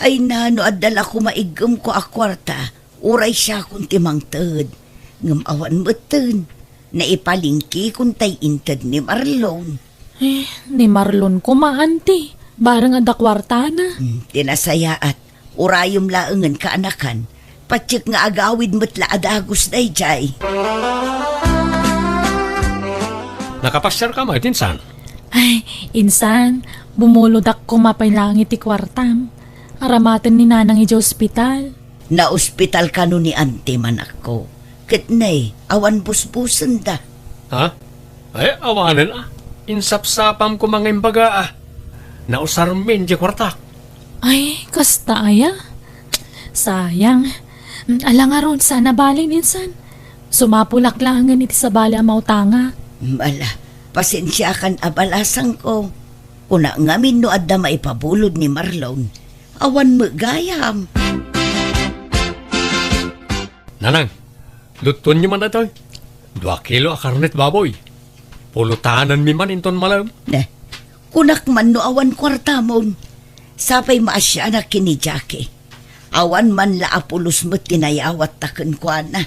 Ay nano adala ko maigam ko a kwarta. Uray siya kung timang tad. Ngamawan mo tad. Naipalingki kung tay intad ni Marlon. Ni Marlon ko ma, auntie. Barang ada kwarta na. Tinasaya at urayom laangan kaanakan. Patsik nga agawid mo't laadagos day jay. Nakapasyar ka mo, itinsan. Ay, insan, bumulod ak kumapay lang iti kwartam. Aramatan ni nanang iti ospital. Na-ospital ka no ni ante man ako. Kitnay, awan busbusan da. Ha? Ay, awanan Insapsapam ko mga imbaga Nausarmin di kwartak. Ay, kasta aya. Sayang. Alang aron sana balin insan. Sumapulak langan iti sa bali amaw tanga. Mala, pasensya kan abalasang ko. Kuna ngamin no adda maipabulod ni Marlon. Awan mo gayam. Nanang, luton nyo man na ito. 2 kilo a karnet baboy. Pulutanan mi man inton malam. Ne, kunak man no awan kwarta mon. Sapay maasya na kini Jackie. Awan man la apulos mo tinayawat taken kwa na.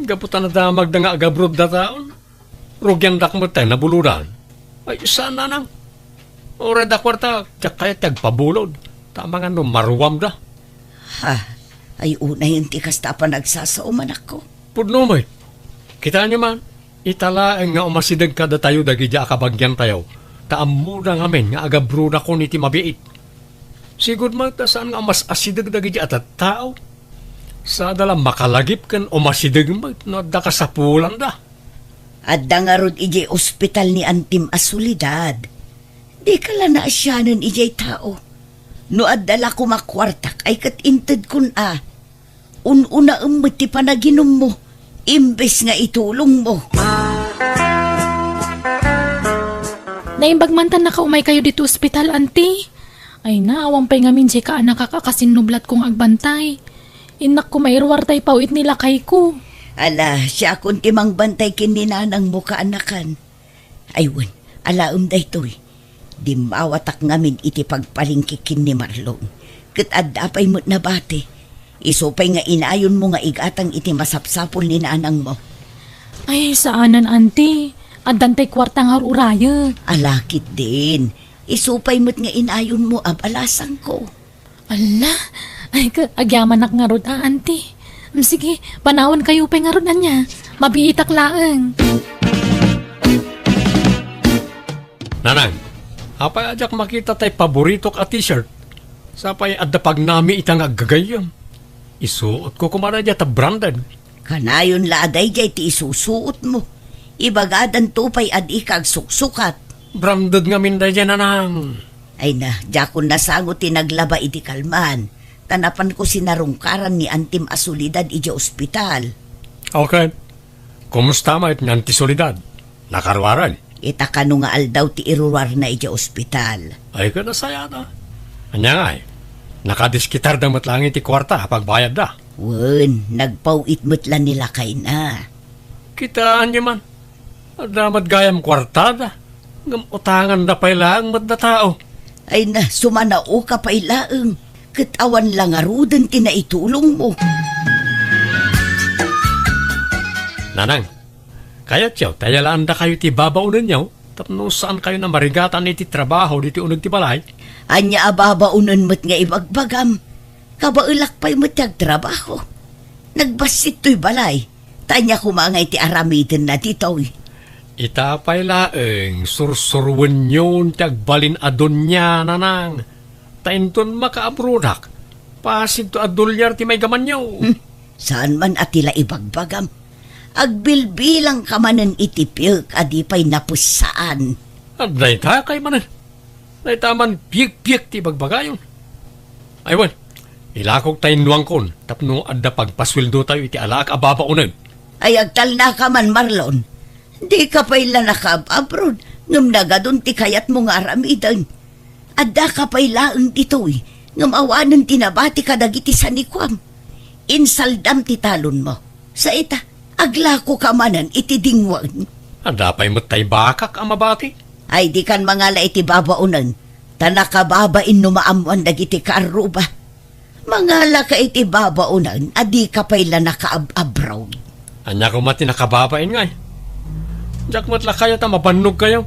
Gaputan na damag na nga agabrod na taon. Rugyan dak mo tayo nabuluran. Ay, saan nanang? Ora da kwarta, tiyak kaya tagpabulod. Tama nga no, maruwam da. Ha, ay una yung tikas ta pa nagsasauman ako. Pudno mo kita nyo man, itala nga umasidag ka da tayo dagi di akabagyan tayo. Taamu na ngamin nga agabruda ko ni ti mabiit. Sigod man ta saan nga mas asidag dagi di atat tao. Sa dalam makalagip kan umasidag mo no da kasapulan da. Adda nga rod ijay ospital ni Antim Asolidad. Di ka lang naasyanan ijay tao. No adala ko makwartak ay katintad kun a. Ununa ti panaginom mo. Imbes nga itulong mo. Naimbagmantan na kaumay kayo dito ospital, auntie. Ay naawang pa'y ngamin siya ka anak kakakasinublat kong agbantay. Inak ko mairwar tay pawit nila kay ko. Ala, siya kung timang bantay kininanang mo kaanakan. Aywan, alaom day to'y. Di mawatak ngamin iti pagpalingkikin ni Marlon. Katadapay mo't nabate. Isupay nga inayon mo nga igatang iti masapsapol ni nanang mo. Ay, saanan, auntie? Adantay kwartang haruraya. Alakit din. Isupay mo't nga inayon mo abalasang ko. Ala, ay agyaman nga rod, auntie. Sige, panawon kayo pa nga rod na niya. Mabiitak laang. Nanang, apay ajak makita tay paborito ka t-shirt. Sapay adapag nami itang agagayam. Isuot ko kumara dya ta branded. Kanayon laday jay ti isusuot mo. Ibagadan tupay adi kag suksukat. Branded nga minday dyan, nanang. Ay na, dya kung nasangot tinaglaba iti kalman. Tanapan ko sinarungkaran ni Antim Asolidad iti ospital. Okay. Kumusta ma it nganti solidad? Nakarwaran? Itakano nga aldaw ti iruwar na iti ospital. Ay ka nasaya na. Anya nga nakadiskitar da matlangi ti kwarta pagbayad da. Wen, nagpawit mutlan nila kay na. Kitaan niyo man. Damat gayam kwarta da. Ngamutangan na pailaang mat na tao. Ay na, sumanao ka pa ilaang. Katawan lang arudan tinaitulong mo. Nanang, kaya tiyaw, tayalaan da kayo ti babaunan niyaw. Tapno saan kayo na marigatan iti trabaho diti unag ti balay? Anya ababaunan mo't nga ibagbagam. Kabailak pa'y mo't trabaho. Nagbasit to'y balay. Tanya kumangay ti aramidin na dito'y. Itapay laeng sursurwen yun tagbalin adon niya, nanang. Tainton makaabrudak. Pasin to adulyar ti may gaman niyo. Saan man atila ibagbagam. Agbilbilang ka manan itipil kadipay napusaan. At dayta kay manan. Dayta man piyek-piyek ti bagbagayon. Aywan, ilakog tayo nuwang kon, tapno adda pagpasweldo tayo iti alaak ababaunan. Ay agtal na ka man, Marlon. Di ka pa ila naka-abroad. Ngam nagadun ti kayat mo nga aramidan. Adda ka pa ilaang dito eh. Ngam awanan tinabati ka dagiti sanikwam. Insaldam ti talon mo. Sa ita, aglako ka manan iti dingwan. Adda pa'y matay bakak ang mabati. Ay di kan mangala iti babaunan. Tanakababain numaamuan dagiti kaaruba. Mangala ka iti babaunan, adi ka pa ila naka-abroad. Anya ko mati nakababain nga eh. Diyak matla kayo ta mabannog kayo.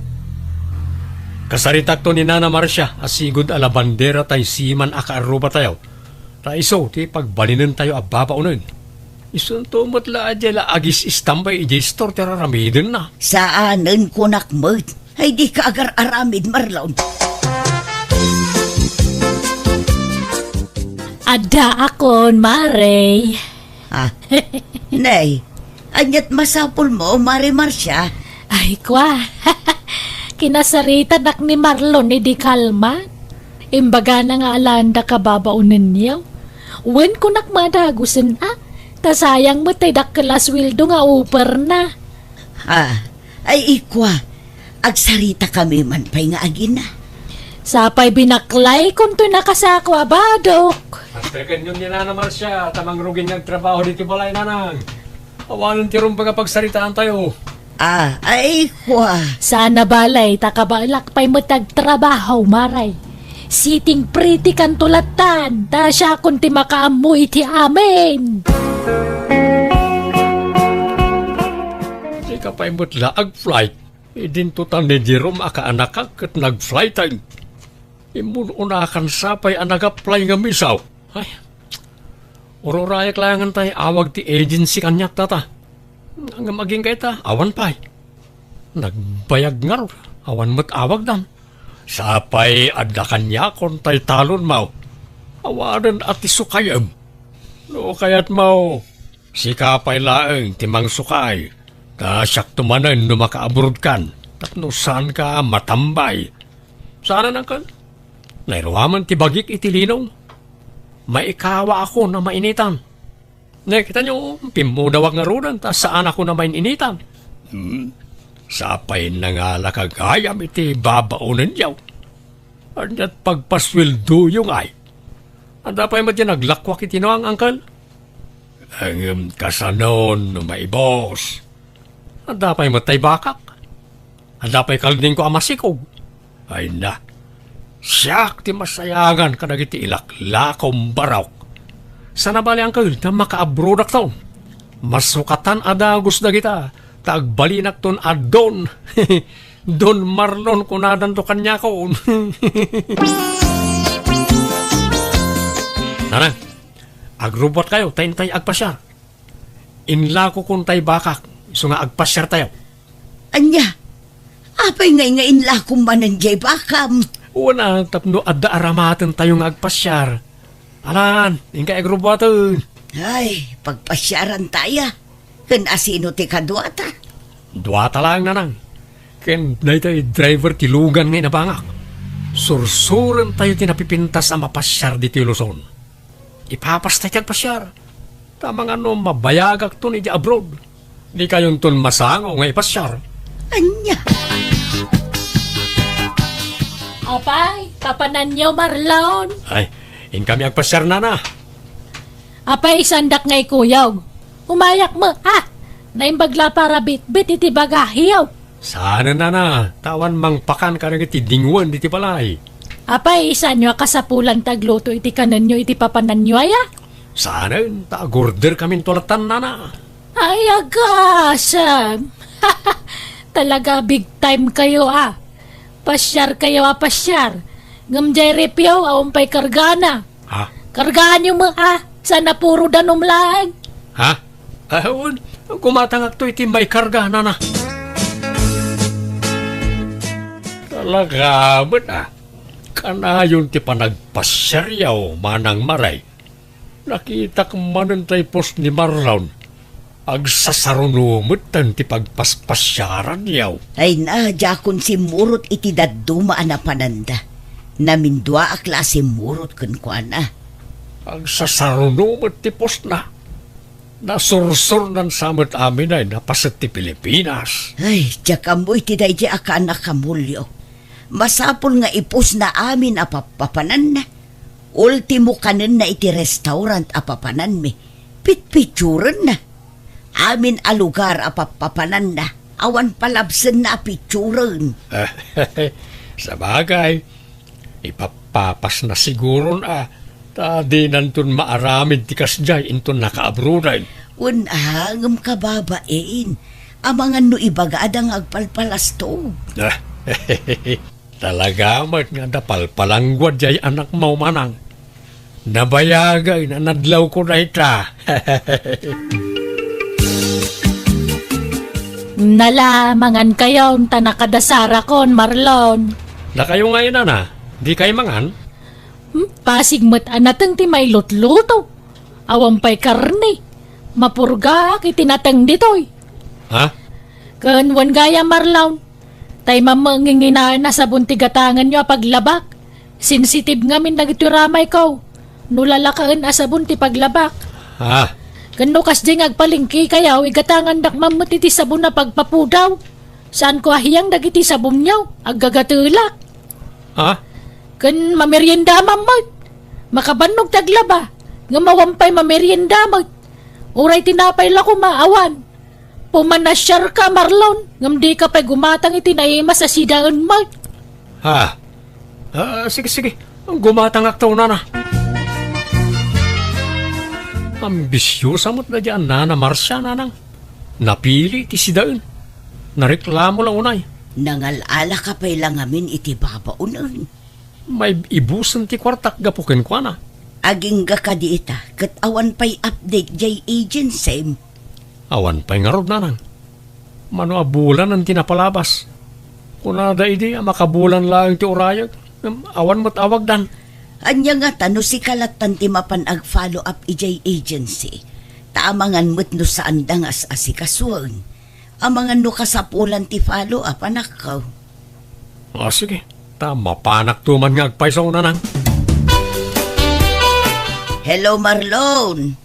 Kasaritak to ni Nana Marcia, asigod ala bandera tay siman akaaruba tayo. Raiso, ti pagbalinan tayo ababaunan. Isunto matla adya agis istambay iji store tira ramidin na. Saanan ko nakmod? Ay di ka agar aramid, Marlon. Ada akon, Maray. Ah, nay, anyat masapul mo, Mari Marcia. Ay, kwa. Kinasarita nak ni Marlon ni di kalma. Imbaga na nga alanda ka babaunan niyaw. Wen ko nakmadagusin tasayang mo tay dakkelas wildo nga upar na. Ay ikwa, agsarita kami man pa'y nga agina. Sapay binaklay kung to nakasakwa badok. Astekan yun ni Nana Marcia, tamang rugin ng trabaho dito balay nanang. Awanan tirong baga pagsaritaan tayo. Ay ikwa. Sana balay takabalak pa'y matagtrabaho, Maray. Siting pretty kan tulatan, ta siya kung ti makaamoy ti amin. Di ka pa'y mutla ag-flight. Idintutan ni Jerome akaanak kat nag-flight time. Imun unakan sapay ang nag-apply nga misaw. Ay, ururaya kailangan tayo awag ti agency kanyak tata. Ang maging kay ta, awan pa'y. Nagbayag nga ro, awan mo't awag dan. Sapay adda kanya kon tayo talon mau. Awanan at isukayam. No kaya't mau, sikapay laeng timang sukay. Kasyak tumanan no maka-abroad kan. Tapno saan ka matambay. Sana nang kan? Nairuaman ti bagik itilinaw. Maikawa ako na mainitan. Kita nyo, pimudawag nga runan, ta saan ako na mainitan. Sapay na nga lakagayam iti babaunan yaw. Anyat pagpaswildo yung ay. Anda pa'y matya naglakwak iti no ang angkal. Ang kasanon no maibos. Anda pa'y matay bakak. Anda pa'y kalding ko amasikog. Ay na. Siyak ti masayangan ka nagiti ilaklakong barawk. Sana bali ang kail na maka-abroad akton. Masukatan adagos na kita. Tagbalinak ton adon. Don Marlon kunadan to kanya ko. Narang, agrobot kayo, tayo agpasyar. Inlako kung tayo bakak, iso nga agpasyar tayo. Anya, apay ngay inla kong mananjay bakam. Una, tapno adda aramatan tayong agpasyar. Alan, ingka agrobotun. Ay, pagpasyaran tayo. Kan asino ti kadwata. Duwata lang nanang. Ken na tayo driver ti lugan ngay nabangak. Sursuran tayo tinapipintas ang mapasyar di ti Luzon. Ipapas tayo agpasyar. Tamang mabayagak to ni di abroad. Di kayong ton masango nga ipasyar. Anya. Apay, kapanan niyo, Marlon. Ay, in kami agpasyar na. Apay, sandak ngay kuyaw. Umayak mo, Naimbagla para bit-bit iti bagahiyaw. Sana na. Tawan mang pakan ka iti dingwan iti palay. Apay, isa nyo kasapulan tagluto iti kanan nyo iti papanan nyo, Sana tagorder kami tulatan na. Ay, agasam. Talaga big time kayo, Pasyar kayo, pasyar. Ngamjay repyaw, awampay kargana. Ha? Kargaan nyo mo, Sana puro danom lang. Ha? Ahon, kumatangak to iti may karga na. Talaga ba Kanayon ti panagpasyaryaw manang Maray. Nakita kong manantay post ni Marlon. Agsasarunumutan ti pagpaspasyaran yaw. Ay na, jakon si murot iti daduma na pananda. Namindwa a klase murot kun kuana. Ang sasarunumot ti pos na. Nasursur ng samot amin ay napasat ti Pilipinas. Ay, tiyak amoy ti day di akan nakamulyo. Masapol nga ipos na amin apapapanan na. Ultimo kanin na iti restaurant apapanan mi. Pitpituran na. Amin a lugar apapapanan na. Awan palabsan na pituran. Sa bagay, ipapapas na siguro na. Tadi nantun maaramid ti kasjay intun nakaabrunan. Unahangam ka babain. Amangan no ibagadang agpalpalas to. Talaga mat nga dapalpalangwad jay anak mo manang. Nabayagay na nadlaw ko na ita. Nalamangan kayo ta nakadasara kon, Marlon. Na kayo ngayon na, di kayo mangan? Pasigmat anatang ti may lutluto. Awampay karne. Mapurga kitinatang ditoy. Ha? Kanwan gaya, Marlon. Tay mamanginginaan na sa buntigatangan nyo paglabak. Sensitive nga min nagituramay ko. Nulalakaan asabon ti paglabak. Ha? Kano kas di agpalingki kayaw, igatangan dak mamuti ti sabon na pagpapudaw. Saan ko ahiyang dagiti sabon nyaw, aggagatulak. Ha? Kan mamerienda mamot. Makabanog taglaba. Nga mawampay mamerienda mamot. Uray tinapay la ko maawan. Pumanasyar ka, Marlon. Ngam di ka pa'y gumatang itinaima sa sidaan mo. Ha? Sige. Ang gumatang aktaw na. Ambisyosa mo't na dyan na Marsya nanang. Napili ti sidaan. Nareklamo lang unay. Nangalala ka pa'y lang amin iti babaunan. May ibusan ti kwartak gapukin ko na. Aging ga ka di ita, kat awan pa'y update jay agency. Awan pa'y nga rod nanang. Mano abulan ang tinapalabas. Kunada idi, makabulan lang ti urayag. Awan mo't awag dan. Anya nga tano si kalatan ti mapan ag-follow up ijay agency. Taamangan mo't no saan dangas asikasuan. Amangan no kasapulan ti follow up anak ko. Sige. Tama panak tuman nga agpaisaw nanang. Hello Marlon.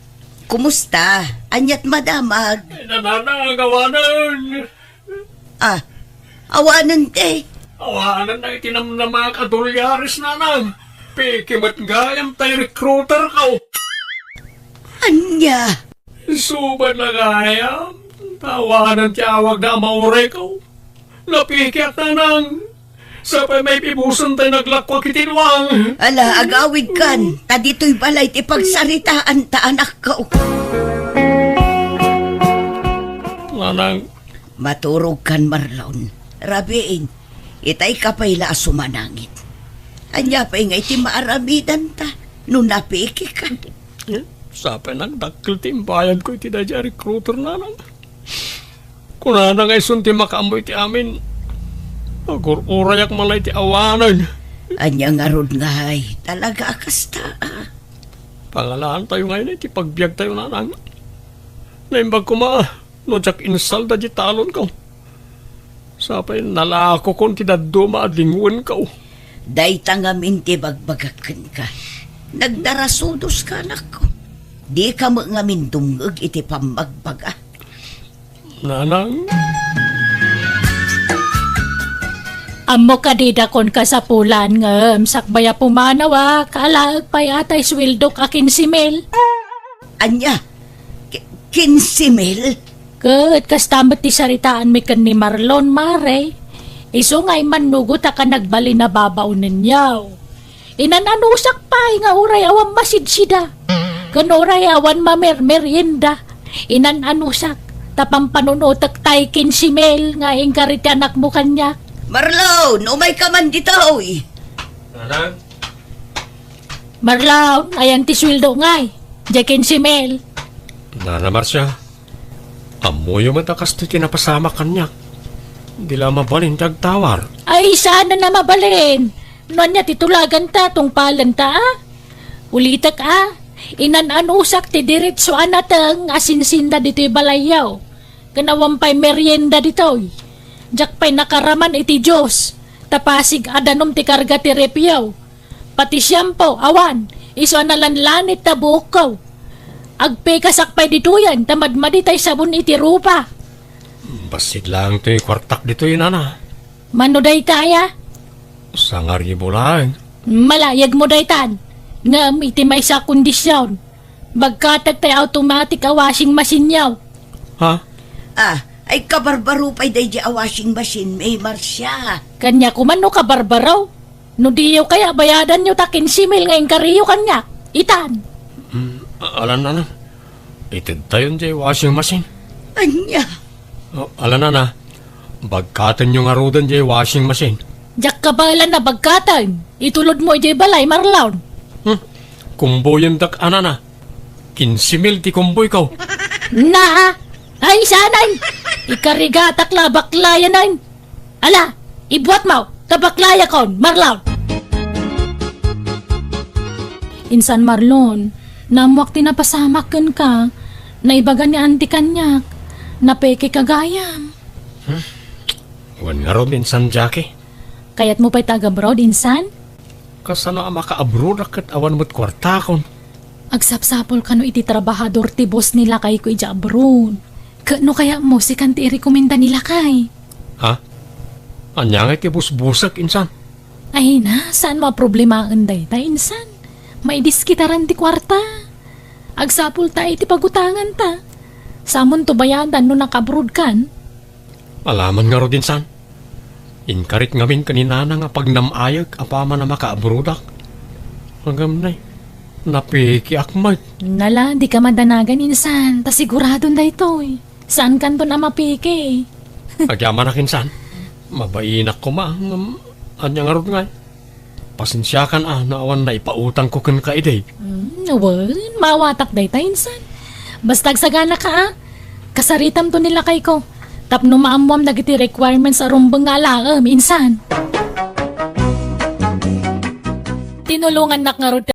Kumusta? Anyat madamag. Nananagawanan. Awanan te. Awanan na itinam na mga kadulyaris nanang. Pikimat gayam tayo recruiter ka. Anya? Suban na gayam. Tawanan tiyawag na maure ko. Napikiat nanang. Sapay may pibusan tayo naglakwa kitinwang. Ala, agawid kan. Ta dito'y balay ti pagsaritaan ta anak ko. Nanang. Maturog kan Marlon. Rabiin, itay ka pa'y la sumanangit. Anya pa'y nga iti maaramidan ta. Nung napiki ka. Sapay nang dakil timbayan ko iti dadya recruiter nanang. Kunana nga isun ti makaamboy ti amin. Agor-urayak malay ti awanan. Anya nga rod nga ay, talaga akasta. Pangalaan tayo ngayon iti pagbiag tayo nanang. Naimbag ko no jak insal da di talon ko. Sapay nalako kon ti daduma at linguan ko. Day tangamin ti bagbagakan ka. Nagdarasudos ka anak ko. Di ka mo ngamin dumug iti pamagbaga. Nanang. Amo kadida kon kasapulan ngem sakbaya pumanawa kalaag pay atay swildok akin si Mel. Anya, 15,000? Ket kastamot ti saritaan mi ken ni Marlon mare. Iso nga'y manugot ka nagbali na babaw ninyaw. Inananusak pa'y nga uray awan masidsida. Kan uray awan mamermerienda. Inananusak tapampanunotak tay kin si Mel nga ingkarit anak mo kanya. Marlon, umay ka man dito, oy. Nanang. Marlon, ayan ti sweldo nga'y. Jakin si Mel. Nana Marsya. Amoy yung matakas ti kinapasama kanya. Hindi lang mabalin tagtawar. Ay, sana na mabalin. Noon niya titulagan ta, tungpalan ta, Ulitak inananusak ti diretso anatang asinsinda dito'y balayaw. Kanawampay merienda dito'y. Jakpay nakaraman iti Diyos. Tapasig adanom ti karga ti repyaw. Pati siyampo, awan, Iso analanlanit ta bukaw. Agpe kasakpay dito yan, tamad-madi tay sabon iti rupa. Basit lang ito yung kwartak dito yun, ana. Manoday kaya? Sangari mo lang. Malayag mo daytan. Nga iti may sa kondisyon. Bagkatag tay automatic a washing machine yaw. Ha? Ay kabarbaro pa'y day di a washing machine, may marsya. Kanya kumano ka barbaraw. No diyo kaya bayadan nyo takin simil ngayon kariyo kanya. Itan. Alan na. Itid tayo di washing machine. Anya, Alan na. Bagkatan yung arudan di washing machine. Jak kabalan na bagkatan. Itulod mo iti balay marlawn. Kumboy yung dak ana na. 15,000 ti kumboy ko. Na! Ay sanay! Ikariga takla baklaya nan. Ala, ibuat mo. Tabaklaya kon, marlawn. Insan Marlon, namuak tinapasamakan ka. Naibaga ni anti kanyak. Napeke kagayam. Wan nga ron insan Jackie. Kayat mo pa'y taga-broad, insan? Kasano ang maka-abroad akat awan mo't kwartakon. Agsapsapol ka no iti trabahador ti boss nila kay ko ija abroad. Kano kaya mo si kanti i-rekomenda nila kay? Ha? Anya nga kibus-busak insan. Ay na, saan mga problema ang day ta, insan? May diskitaran ti kwarta. Agsapol ta iti pagutangan ta. Samon to bayadan no nakabroad kan? Alaman nga ron insan. Inkarit ngamin kanina na nga pagnamayag apama na maka-abroadak. Hanggang na napiki akmat. Nala, di ka madanagan, insan. Ta siguradon da ito eh. Saan kanto na mapiki? Agyaman na kinsan. Mabainak ko ma. Anya nga ron nga. Pasensyakan naawan na ipautang ko kan ka iday. Well, mawatak da ito, insan. Basta sagana ka Kasaritam to nila kay ko. Tapno maamuam dagiti requirements sa rumbang nga laam, insan. Tinulungan nak nga